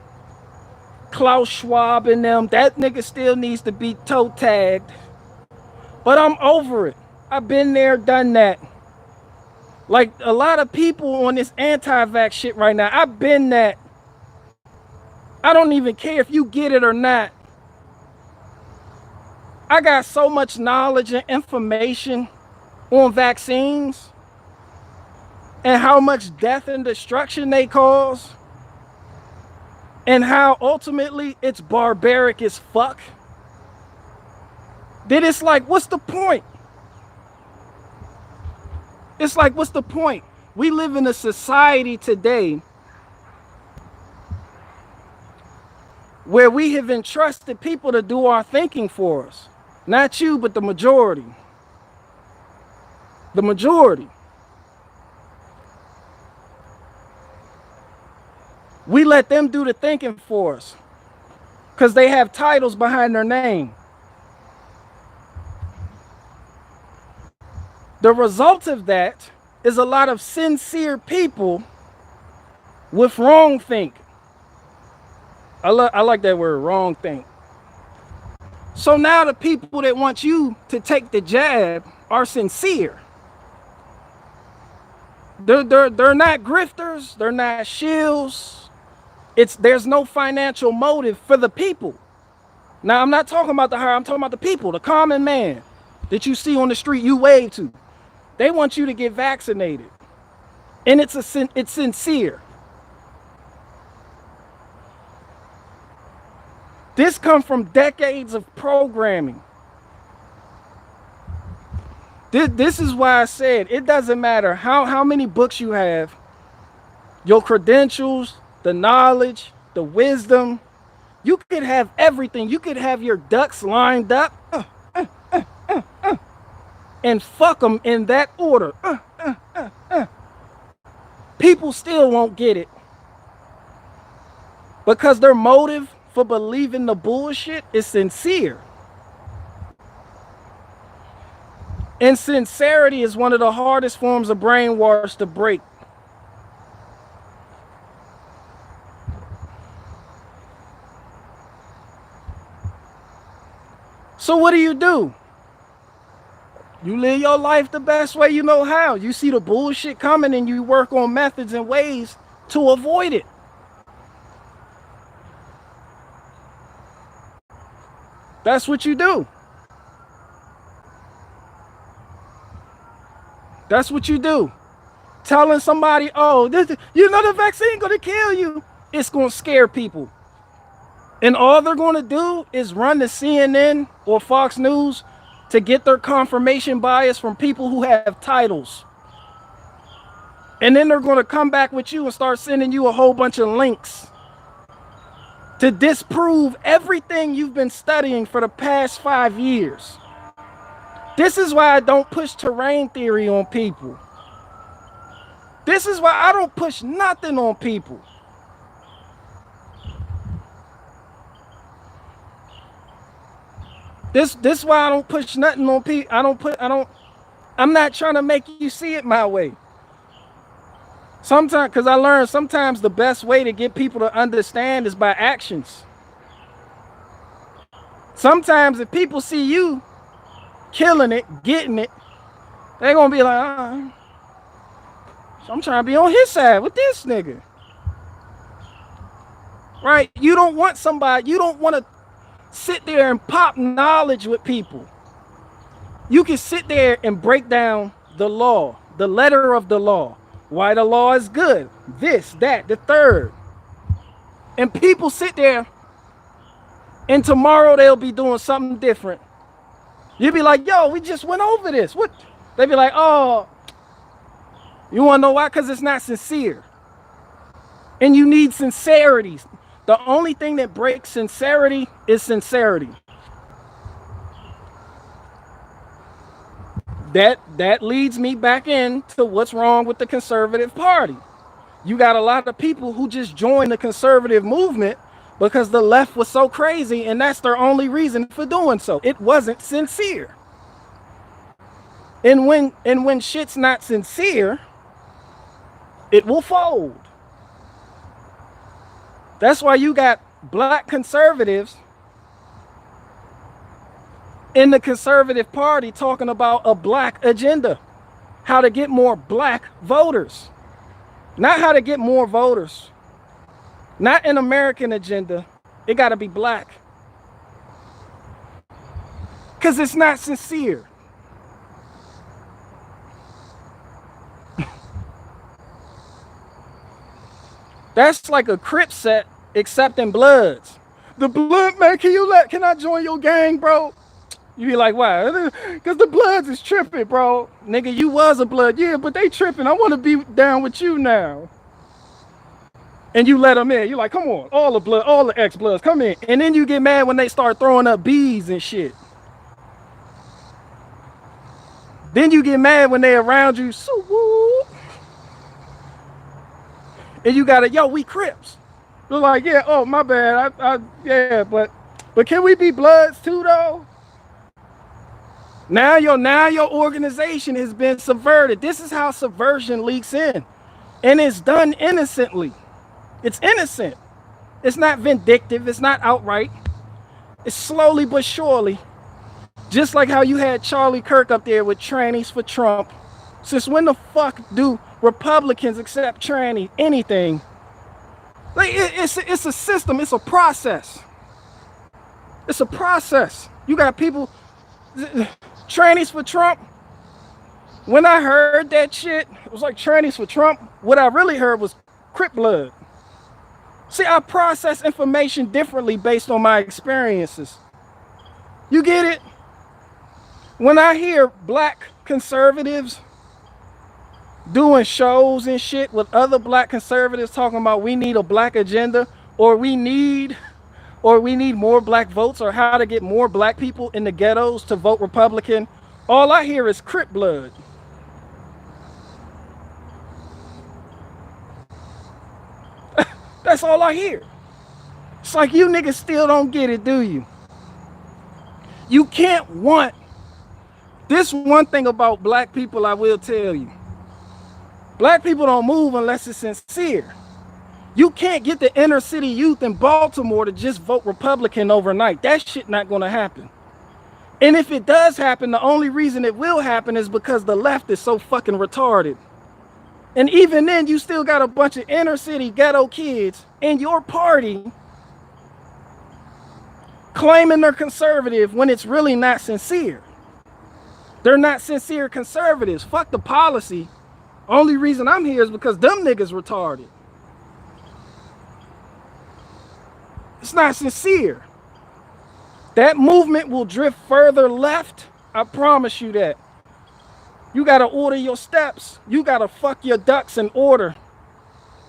Speaker 1: Klaus Schwab in them. That nigga still needs to be toe tagged. But I'm over it. I've been there, done that. Like a lot of people on this anti-vax shit right now, I've been that. I don't even care if you get it or not. I got so much knowledge and information on vaccines and how much death and destruction they cause and how ultimately it's barbaric as fuck. Then it's like, what's the point? It's like, what's the point? We live in a society today where we have entrusted people to do our thinking for us. Not you, but the majority. The majority. We let them do the thinking for us because they have titles behind their name. The result of that is a lot of sincere people with wrong think. I like that word, wrong think. So now the people that want you to take the jab are sincere. They're not grifters. They're not shills. There's no financial motive for the people. Now, I'm not talking about the higher. I'm talking about the people, the common man that you see on the street, you wave to. They want you to get vaccinated. And it's sincere. This comes from decades of programming. This is why I said it doesn't matter how many books you have, your credentials, the knowledge, the wisdom. You could have everything. You could have your ducks lined up and fuck them in that order. People still won't get it because their motive for believing the bullshit is sincere. And sincerity is one of the hardest forms of brainwash to break. So what do? You live your life the best way you know how. You see the bullshit coming and you work on methods and ways to avoid it. That's what you do. That's what you do. Telling somebody, oh, you know the vaccine gonna kill you. It's gonna scare people. And all they're gonna do is run to CNN or Fox News to get their confirmation bias from people who have titles. And then they're gonna come back with you and start sending you a whole bunch of links to disprove everything you've been studying for the past 5 years. This is why I don't push terrain theory on people. This is why I don't push nothing on people. This why I don't push nothing on people. I'm not trying to make you see it my way. Sometimes, because I learned sometimes the best way to get people to understand is by actions. Sometimes if people see you killing it, getting it, they're going to be like, I'm trying to be on his side with this nigga. Right? You don't want to sit there and pop knowledge with people. You can sit there and break down the law, the letter of the law, why the law is good, this, that, the third. And people sit there and tomorrow they'll be doing something different. You'll be like, yo, we just went over this. What? They be like, oh, you want to know why? Because it's not sincere. And you need sincerity. The only thing that breaks sincerity is sincerity. That leads me back into what's wrong with the conservative party. You got a lot of people who just joined the conservative movement because the left was so crazy, and that's their only reason for doing so. It wasn't sincere. And when shit's not sincere, it will fold. That's why you got black conservatives in the conservative party talking about a black agenda, how to get more black voters, not how to get more voters, not an American agenda. It got to be black because it's not sincere. That's like a Crip set accepting Bloods. The Blood man, can I join your gang, bro? You be like, why? Because the Bloods is tripping, bro. Nigga, you was a Blood. Yeah, but they tripping. I want to be down with you now. And you let them in. You're like, come on, all the blood, all the ex-bloods, come in. And then you get mad when they start throwing up bees and shit. Then you get mad when they around you, so woo. And you gotta, yo, we Crips. They're like, yeah, oh my bad, yeah, but can we be Bloods too though? Now your organization has been subverted. This is how subversion leaks in, and it's done innocently. It's innocent. It's not vindictive. It's not outright. It's slowly but surely. Just like how you had Charlie Kirk up there with trannies for Trump. Since when the fuck do Republicans accept tranny anything? Like it's a system. It's a process. It's a process. You got people, trannies for Trump. When I heard that shit, it was like trannies for Trump. What I really heard was Crip blood. See, I process information differently based on my experiences. You get it? When I hear black conservatives doing shows and shit with other black conservatives talking about we need a black agenda, or we need more black votes, or how to get more black people in the ghettos to vote Republican, all I hear is Crip blood. That's all I hear. It's like, you niggas still don't get it, do you? You can't want this. One thing about black people I will tell you. Black people don't move unless it's sincere. You can't get the inner city youth in Baltimore to just vote Republican overnight. That shit not gonna happen. And if it does happen, the only reason it will happen is because the left is so fucking retarded. And even then, you still got a bunch of inner city ghetto kids in your party claiming they're conservative when it's really not sincere. They're not sincere conservatives. Fuck the policy. Only reason I'm here is because them niggas retarded. It's not sincere. That movement will drift further left. I promise you that. You gotta order your steps. You gotta fuck your ducks in order.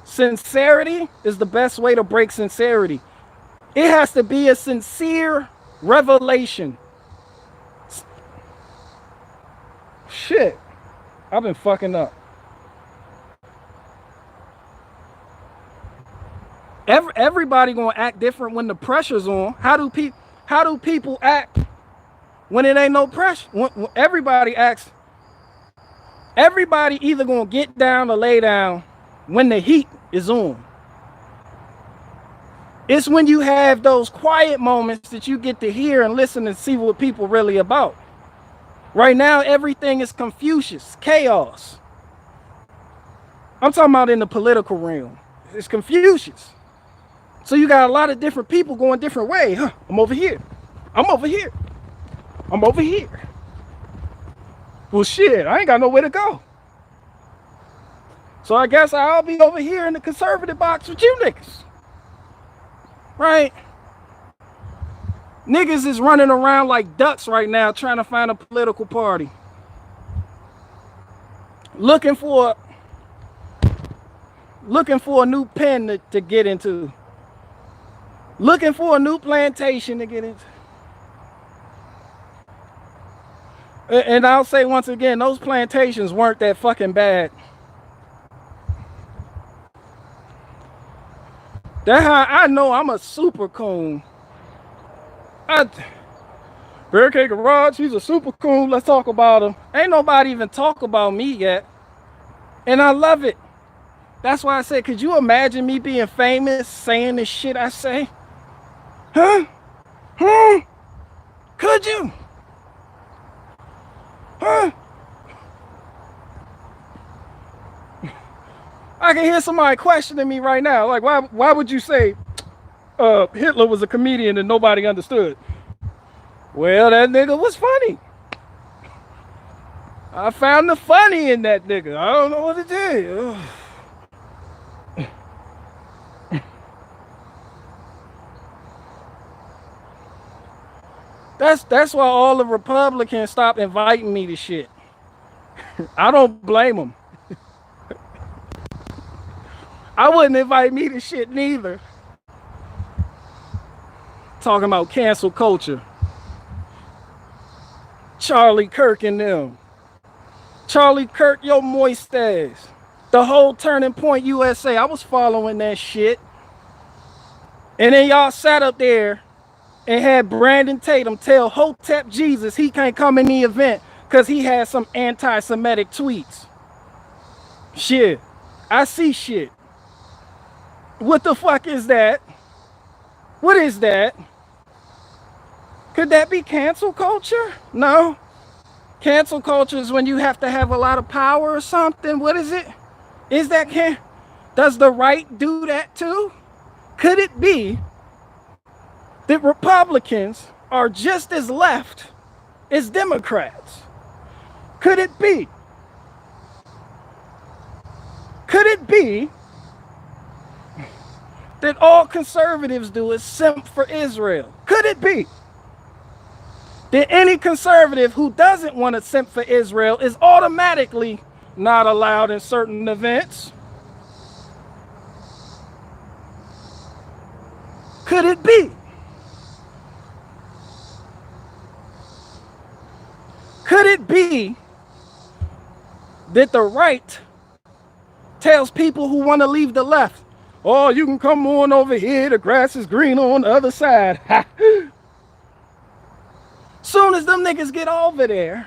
Speaker 1: Sincerity is the best way to break sincerity. It has to be a sincere revelation. Shit, I've been fucking up. Everybody gonna act different when the pressure's on. How do people act when it ain't no pressure? When everybody acts. Everybody either gonna get down or lay down when the heat is on. It's when you have those quiet moments that you get to hear and listen and see what people really about. Right now, everything is Confucius, chaos. I'm talking about in the political realm. It's Confucius. So you got a lot of different people going different ways. Huh, I'm over here. I'm over here. I'm over here. Well, shit, I ain't got nowhere to go. So I guess I'll be over here in the conservative box with you niggas. Right? Niggas is running around like ducks right now trying to find a political party. Looking for a new pen to get into. Looking for a new plantation to get into. And I'll say once again, those plantations weren't that fucking bad. That's how I know I'm a super coon. Barricade Garage, he's a super coon. Let's talk about him. Ain't nobody even talk about me yet. And I love it. That's why I said, could you imagine me being famous saying this shit I say? Huh? Could you? Huh? I can hear somebody questioning me right now. Like, why would you say Hitler was a comedian and nobody understood? Well, that nigga was funny. I found the funny in that nigga. I don't know what to tell you. That's why all the Republicans stopped inviting me to shit. I don't blame them. I wouldn't invite me to shit neither. Talking about cancel culture. Charlie Kirk and them. Charlie Kirk, your moist ass. The whole Turning Point USA. I was following that shit. And then y'all sat up there and had Brandon Tatum tell Hotep Jesus he can't come in the event because he had some anti-Semitic tweets. Shit. I see shit. What the fuck is that? What is that? Could that be cancel culture? No. Cancel culture is when you have to have a lot of power or something. What is it? Is that does the right do that too? Could it be that Republicans are just as left as Democrats? Could it be? Could it be that all conservatives do is simp for Israel? Could it be that any conservative who doesn't want to simp for Israel is automatically not allowed in certain events? Could it be? Could it be that the right tells people who want to leave the left, oh, you can come on over here, the grass is green on the other side. Soon as them niggas get over there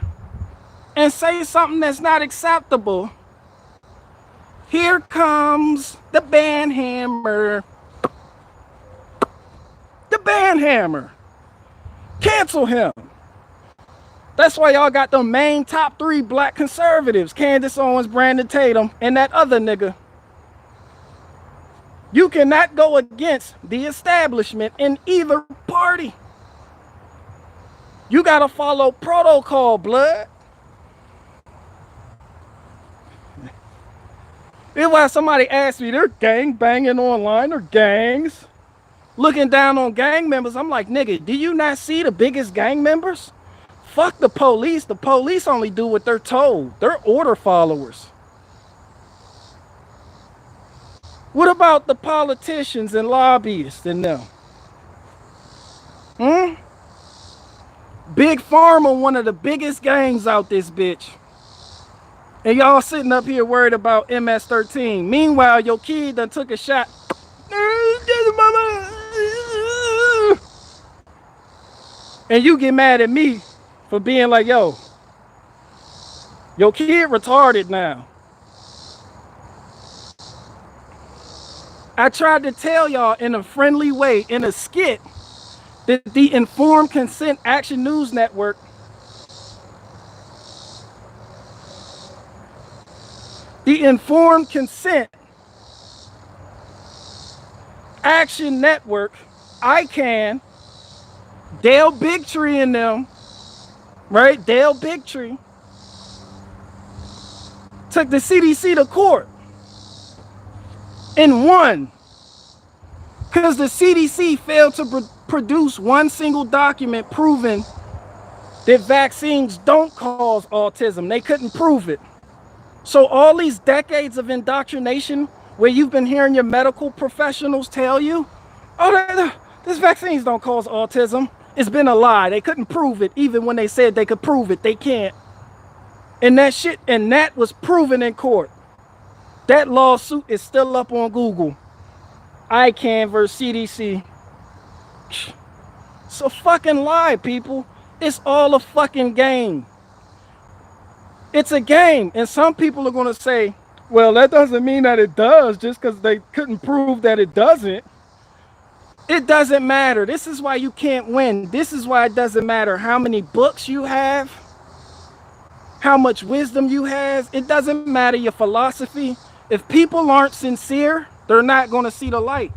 Speaker 1: and say something that's not acceptable, here comes the banhammer. The banhammer. Cancel him. That's why y'all got the main top 3 black conservatives, Candace Owens, Brandon Tatum, and that other nigga. You cannot go against the establishment in either party. You gotta follow protocol, blood. It's why somebody asked me, they're gang banging online, they're gangs. Looking down on gang members, I'm like, nigga, do you not see the biggest gang members? Fuck the police. The police only do what they're told. They're order followers. What about the politicians and lobbyists and them? Big Pharma, one of the biggest gangs out this bitch. And y'all sitting up here worried about MS-13. Meanwhile, your kid done took a shot. And you get mad at me for being like, yo, your kid retarded now. I tried to tell y'all in a friendly way, in a skit, that the Informed Consent Action News Network Action Network, ICANN, Dale Bigtree and them, right? Dale Bigtree took the CDC to court and won because the CDC failed to produce one single document proving that vaccines don't cause autism. They couldn't prove it. So all these decades of indoctrination where you've been hearing your medical professionals tell you, oh, these vaccines don't cause autism, it's been a lie. They couldn't prove it. Even when they said they could prove it, they can't. And that was proven in court. That lawsuit is still up on Google. ICANN versus CDC. It's a fucking lie, people. It's all a fucking game. It's a game. And some people are going to say, well, that doesn't mean that it does just because they couldn't prove that it doesn't. It doesn't matter. This is why you can't win. This is why it doesn't matter how many books you have, how much wisdom you have. It doesn't matter your philosophy. If people aren't sincere, they're not going to see the light.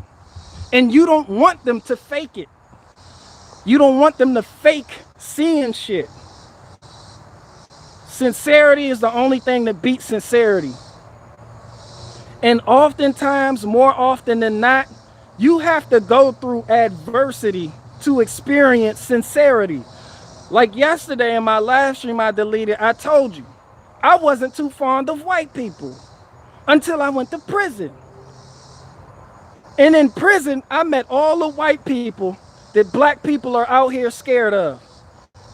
Speaker 1: And you don't want them to fake it. You don't want them to fake seeing shit. Sincerity is the only thing that beats sincerity. And oftentimes, more often than not, you have to go through adversity to experience sincerity. Like yesterday in my live stream I deleted, I told you, I wasn't too fond of white people until I went to prison. And in prison, I met all the white people that black people are out here scared of.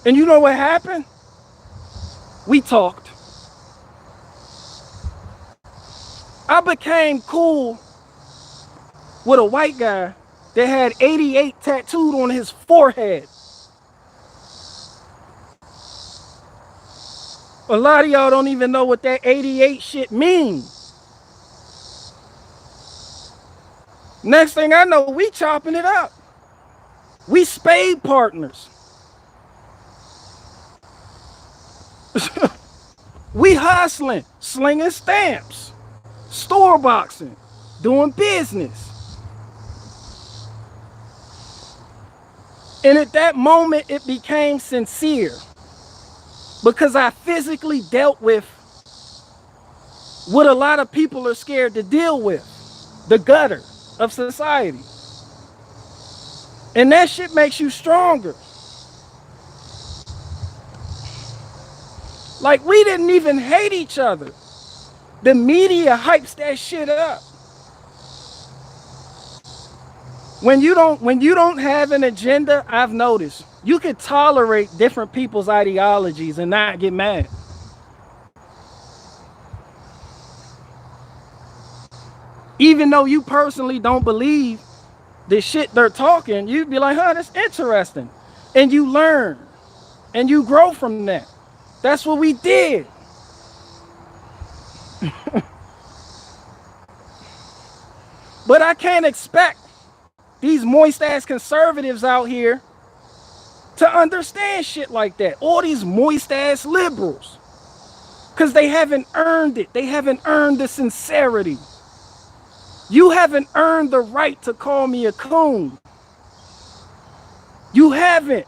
Speaker 1: And you know what happened? We talked. I became cool with a white guy that had 88 tattooed on his forehead. A lot of y'all don't even know what that 88 shit means. Next thing I know, we chopping it up. We spade partners. We hustling, slinging stamps, store boxing, doing business. And at that moment, it became sincere because I physically dealt with what a lot of people are scared to deal with, the gutter of society. And that shit makes you stronger. Like, we didn't even hate each other. The media hypes that shit up. When you don't have an agenda, I've noticed, you can tolerate different people's ideologies and not get mad. Even though you personally don't believe the shit they're talking, you'd be like, huh, that's interesting. And you learn and you grow from that. That's what we did. But I can't expect these moist ass conservatives out here to understand shit like that. All these moist ass liberals. Because they haven't earned it. They haven't earned the sincerity. You haven't earned the right to call me a coon. You haven't.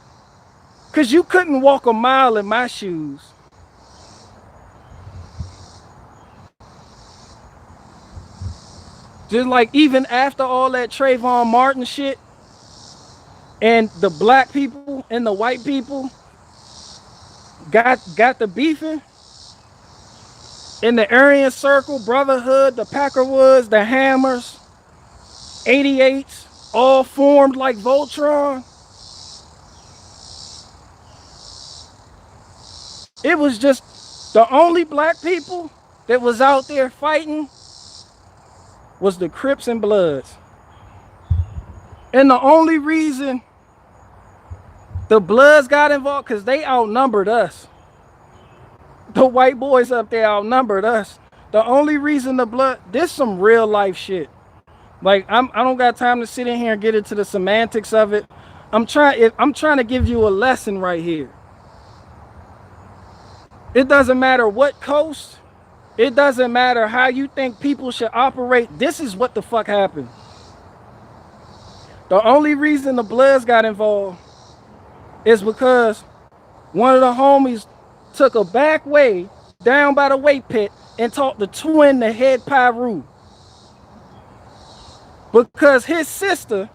Speaker 1: Because you couldn't walk a mile in my shoes. Just like even after all that Trayvon Martin shit, and the black people and the white people got the beefing, in the Aryan Circle, Brotherhood, the Peckerwoods, the Hammers, 88s, all formed like Voltron. It was just the only black people that was out there fighting was the Crips and Bloods. And the only reason the Bloods got involved, because they outnumbered us. The white boys up there outnumbered us. The only reason the Blood, this some real life shit. Like, I don't got time to sit in here and get into the semantics of it. I'm trying to give you a lesson right here. It doesn't matter what coast. It doesn't matter how you think people should operate. This is what the fuck happened. The only reason the Bloods got involved is because one of the homies took a back way down by the weight pit and taught the twin the head Pyru. Because his sister,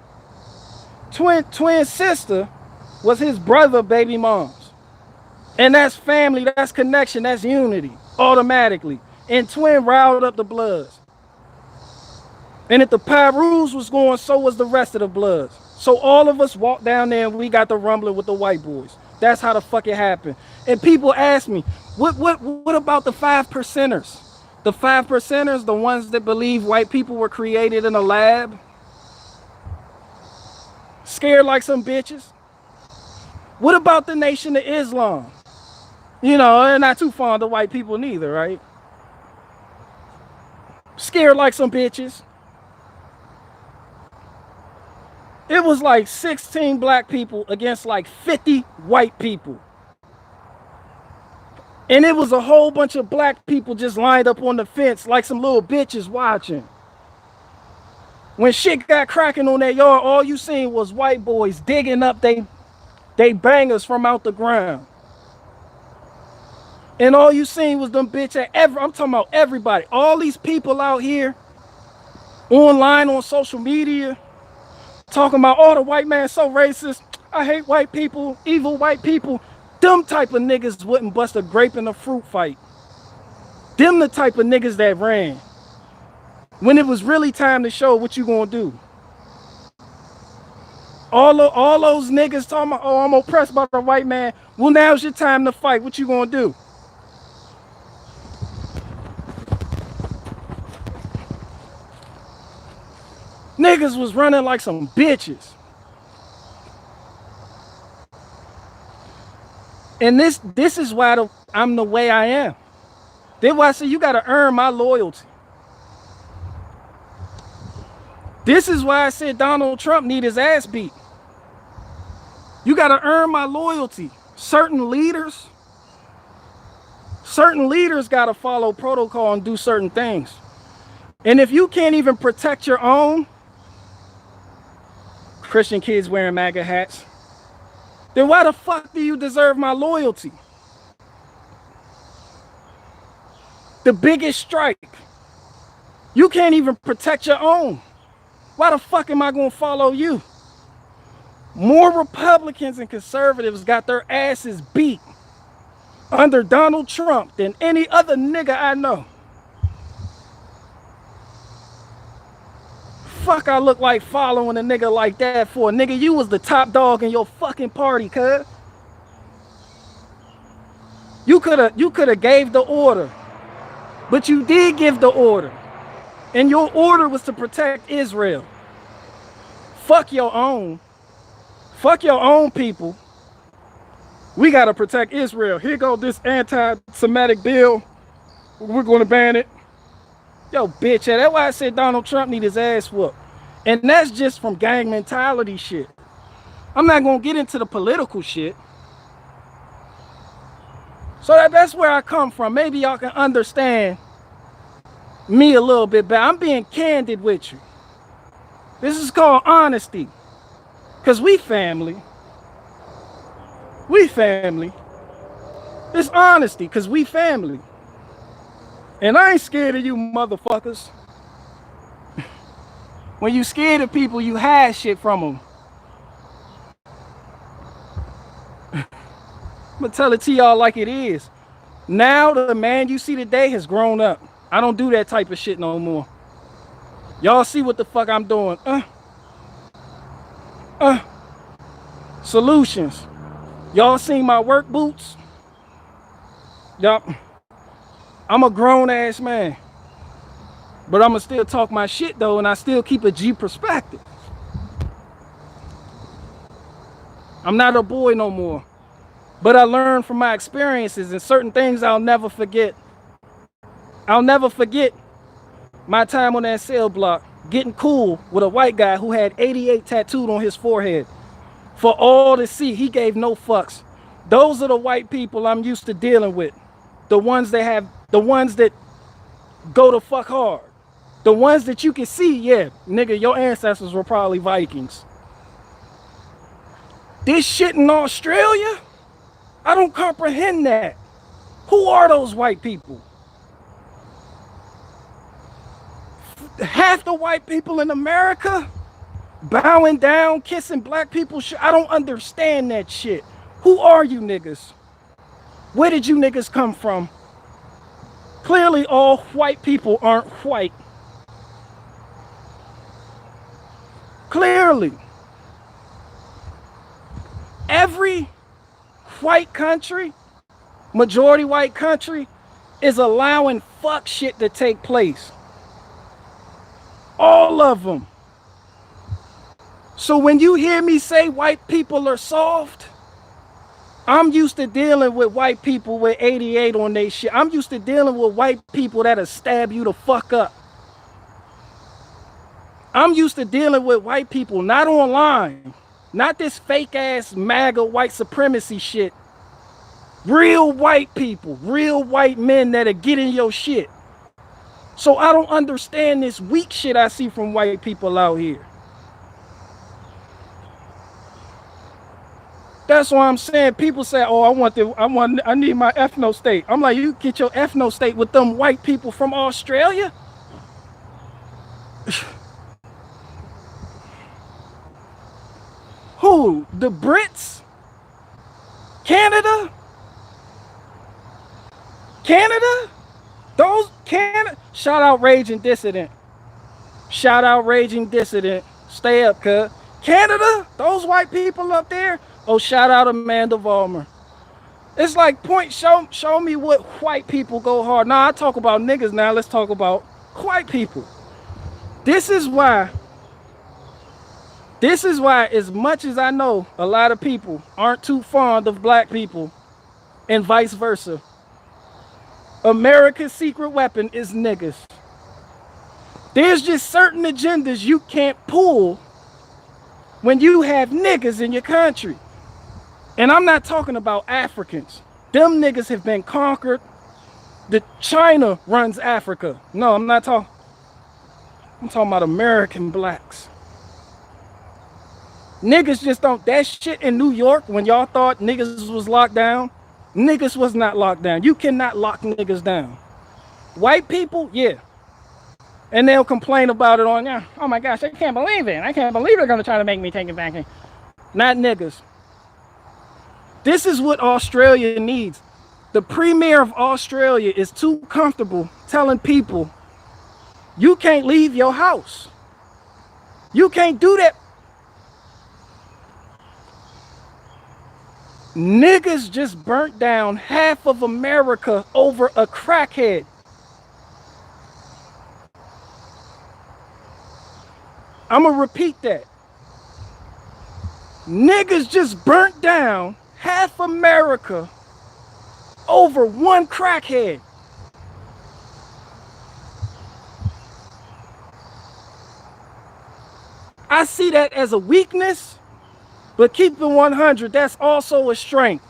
Speaker 1: twin sister, was his brother baby mom's. And that's family, that's connection, that's unity, automatically. And twin riled up the Bloods. And if the Pyrus was going, so was the rest of the Bloods. So all of us walked down there and we got the rumbling with the white boys. That's how the fuck it happened. And people ask me, what about the 5%ers? The 5%ers, the ones that believe white people were created in a lab? Scared like some bitches? What about the Nation of Islam? You know, they're not too fond of white people neither, right? Scared like some bitches. It was like 16 black people against like 50 white people. And it was a whole bunch of black people just lined up on the fence like some little bitches watching. When shit got cracking on that yard, all you seen was white boys digging up they bangers from out the ground. And all you seen was them bitch I'm talking about everybody. All these people out here online on social media talking about, oh, the white man's so racist. I hate white people, evil white people. Them type of niggas wouldn't bust a grape in a fruit fight. Them the type of niggas that ran when it was really time to show what you gonna do. All those niggas talking about, oh, I'm oppressed by the white man. Well, now's your time to fight. What you gonna do? Niggas was running like some bitches. And this is why I'm the way I am. That's why I say you gotta earn my loyalty. This is why I said Donald Trump need his ass beat. You gotta earn my loyalty. Certain leaders gotta follow protocol and do certain things. And if you can't even protect your own, Christian kids wearing MAGA hats, then why the fuck do you deserve my loyalty? The biggest strike. You can't even protect your own. Why the fuck am I gonna follow you? More Republicans and conservatives got their asses beat under Donald Trump than any other nigga I know. Fuck I look like following a nigga like that for? Nigga, you was the top dog in your fucking party, cuz. You coulda gave the order. But you did give the order. And your order was to protect Israel. Fuck your own. Fuck your own people. We gotta protect Israel. Here go this anti-Semitic bill. We're gonna ban it. Yo, bitch, that's why I said Donald Trump need his ass whooped. And that's just from gang mentality shit. I'm not gonna get into the political shit. So that's where I come from. Maybe y'all can understand me a little bit better. I'm being candid with you. This is called honesty. Because we family. We family. It's honesty, because we family. And I ain't scared of you motherfuckers. When you scared of people, you hide shit from them. I'm gonna tell it to y'all like it is. Now the man you see today has grown up. I don't do that type of shit no more. Y'all see what the fuck I'm doing. Solutions. Y'all seen my work boots? Yup. I'm a grown ass man. But I'ma still talk my shit though, and I still keep a G perspective. I'm not a boy no more. But I learned from my experiences, and certain things I'll never forget. I'll never forget my time on that cell block, getting cool with a white guy who had 88 tattooed on his forehead. For all to see, he gave no fucks. Those are the white people I'm used to dealing with. The ones that go to fuck hard. The ones that you can see, yeah, nigga, your ancestors were probably Vikings. This shit in Australia, I don't comprehend that. Who are those white people? Half the white people in America bowing down, kissing black people. I don't understand that shit. Who are you niggas? Where did you niggas come from? Clearly all white people aren't white. Clearly. Every white country, majority white country, is allowing fuck shit to take place. All of them. So when you hear me say white people are soft, I'm used to dealing with white people with 88 on their shit. I'm used to dealing with white people that'll stab you the fuck up. I'm used to dealing with white people, not online, not this fake ass MAGA white supremacy shit. Real white people, real white men that'll get in your shit. So I don't understand this weak shit I see from white people out here. That's why I'm saying people say, oh, I need my ethno state. I'm like, you get your ethno state with them white people from Australia? Who? The Brits? Canada? Canada? Those Canada? Shout out Raging Dissident. Shout out Raging Dissident. Stay up, cuz. Canada, those white people up there. Oh, shout out Amanda Vollmer. It's like show me what white people go hard. Now I talk about niggas now. Let's talk about white people. This is why. This is why, as much as I know, a lot of people aren't too fond of black people, and vice versa. America's secret weapon is niggas. There's just certain agendas you can't pull when you have niggas in your country. And I'm not talking about Africans. Them niggas have been conquered. China runs Africa. No, I'm not talking. I'm talking about American blacks. Niggas just don't. That shit in New York, when y'all thought niggas was locked down, niggas was not locked down. You cannot lock niggas down. White people, yeah. And they'll complain about it on, yeah, oh my gosh, I can't believe it. I can't believe they're going to try to make me take it back. Not niggas. This is what Australia needs. The premier of Australia is too comfortable telling people, you can't leave your house. You can't do that. Niggas just burnt down half of America over a crackhead. I'm gonna repeat that. Niggas just burnt down half America over one crackhead. I see that as a weakness, but keep it 100, that's also a strength.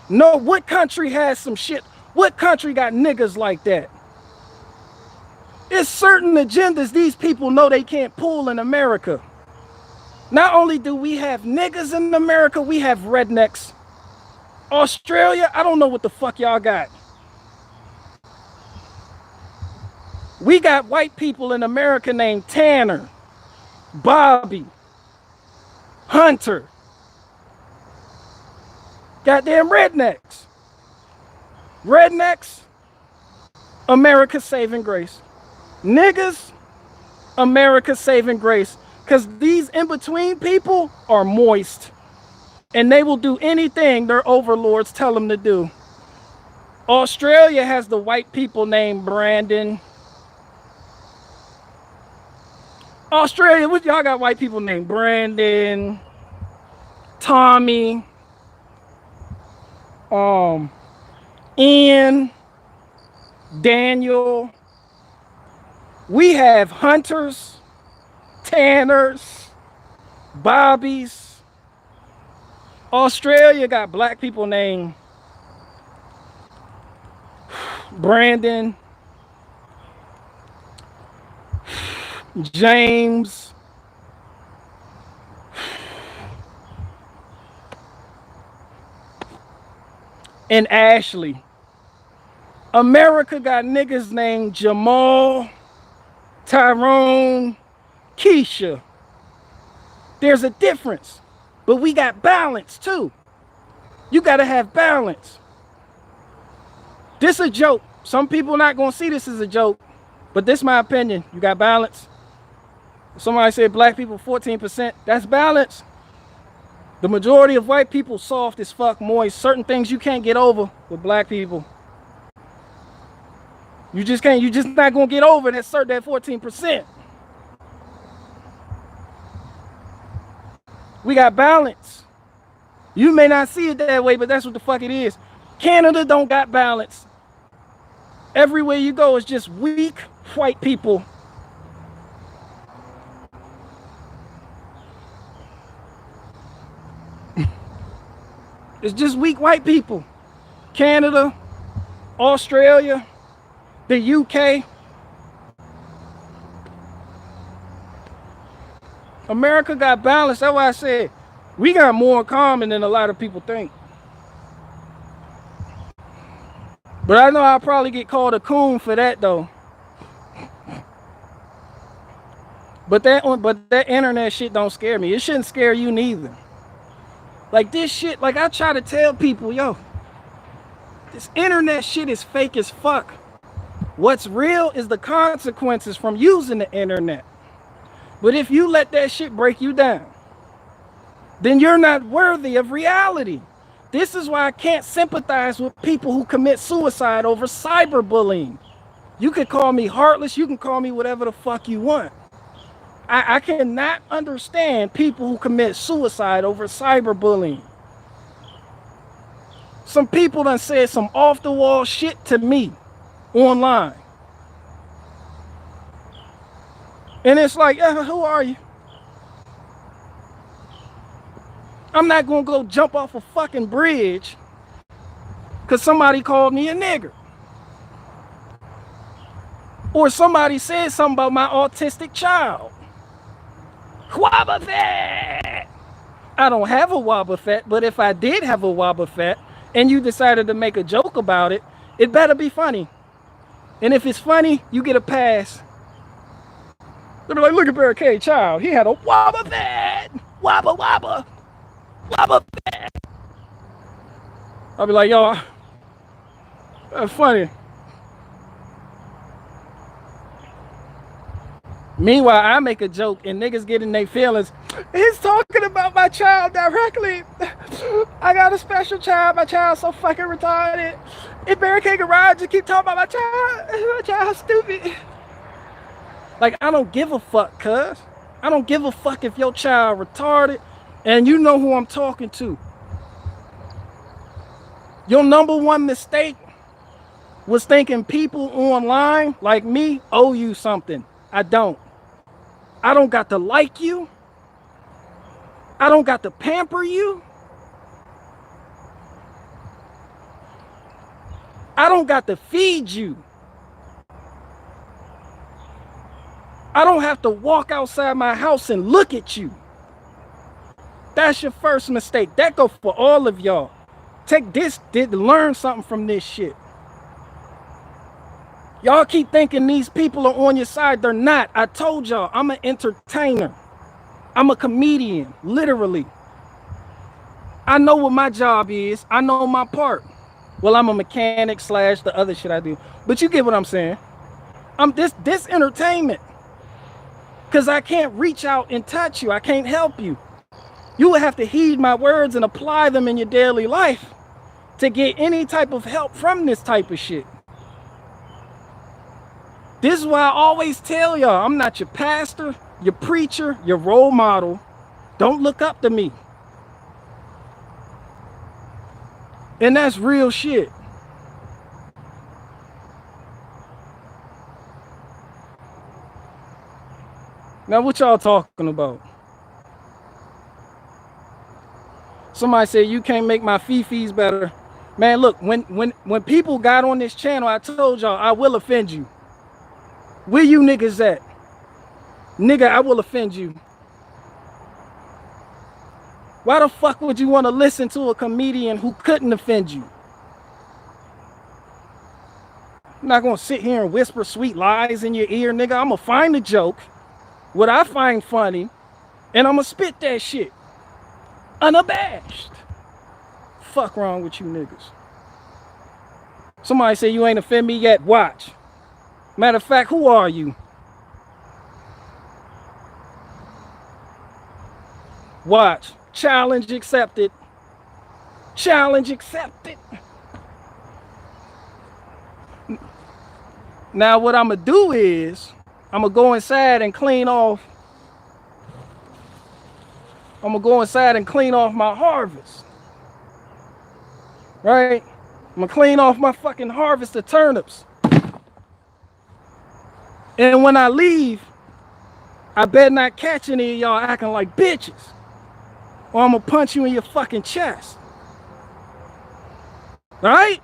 Speaker 1: No, what country has some shit? What country got niggas like that? It's certain agendas these people know they can't pull in America. Not only do we have niggas in America, we have rednecks. Australia, I don't know what the fuck y'all got. We got white people in America named Tanner, Bobby, Hunter. Goddamn rednecks. Rednecks, America's saving grace. Niggas, America's saving grace. Because these in-between people are moist. And they will do anything their overlords tell them to do. Australia has the white people named Brandon. Australia, what y'all got white people named Brandon, Tommy, Ian, Daniel. We have Hunters, Tanners, Bobbies. Australia got black people named Brandon, James, and Ashley. America got niggas named Jamal, Tyrone, Keisha. There's a difference, but we got balance too. You gotta have balance. This a joke. Some people not gonna see this as a joke, but this is my opinion. You got balance. Somebody said black people 14%. That's balance. The majority of white people soft as fuck, moist. Certain things you can't get over with black people. You just can't. You just not gonna get over that 14%. We got balance. You may not see it that way, but that's what the fuck it is. Canada don't got balance. Everywhere you go, it's just weak white people. It's just weak white people. Canada, Australia, the UK. America got balance. That's why I said we got more in common than a lot of people think. But I know I'll probably get called a coon for that though. But that internet shit don't scare me. It shouldn't scare you neither. Like this shit, like I try to tell people, yo, this internet shit is fake as fuck. What's real is the consequences from using the internet. But if you let that shit break you down, then you're not worthy of reality. This is why I can't sympathize with people who commit suicide over cyberbullying. You can call me heartless, you can call me whatever the fuck you want. I cannot understand people who commit suicide over cyberbullying. Some people done said some off-the-wall shit to me online. And it's like, who are you? I'm not gonna go jump off a fucking bridge because somebody called me a nigger. Or somebody said something about my autistic child. Wobbuffet! I don't have a Wobbuffet, but if I did have a Wobbuffet and you decided to make a joke about it, it better be funny. And if it's funny, you get a pass. They'll be like, look at Barricade Child. He had a Wobbuffet! Wobba wobba! Wobbuffet! I'll be like, yo, that's funny. Meanwhile, I make a joke and niggas get in their feelings. He's talking about my child directly. I got a special child. My child's so fucking retarded. In Barricade Garage, you keep talking about my child. My child's stupid. Like, I don't give a fuck, cuz. I don't give a fuck if your child retarded. And you know who I'm talking to. Your number one mistake was thinking people online like me owe you something. I don't. I don't got to like you. I don't got to pamper you. I don't got to feed you. I don't have to walk outside my house and look at you. That's your first mistake. That go for all of y'all. Take this, learn something from this shit. Y'all keep thinking these people are on your side. They're not. I told y'all, I'm an entertainer. I'm a comedian, literally. I know what my job is. I know my part. Well, I'm a mechanic / the other shit I do. But you get what I'm saying. I'm this entertainment. Because I can't reach out and touch you. I can't help you. You would have to heed my words and apply them in your daily life to get any type of help from this type of shit. This is why I always tell y'all, I'm not your pastor, your preacher, your role model. Don't look up to me. And that's real shit. Now, what y'all talking about? Somebody said you can't make my fee-fees better. Man, look, when people got on this channel, I told y'all I will offend you. Where you niggas at? Nigga, I will offend you. Why the fuck would you want to listen to a comedian who couldn't offend you? I'm not gonna sit here and whisper sweet lies in your ear, nigga. I'm gonna find a joke, what I find funny, and I'm gonna spit that shit. Unabashed. Fuck wrong with you niggas. Somebody say you ain't offend me yet. Watch. Matter of fact, who are you? Watch. Challenge accepted. Challenge accepted. Now what I'm gonna do is I'm gonna go inside and clean off. I'm gonna go inside and clean off my harvest. Right? I'm gonna clean off my fucking harvest of turnips. And when I leave, I better not catch any of y'all acting like bitches, or I'm gonna punch you in your fucking chest. Right?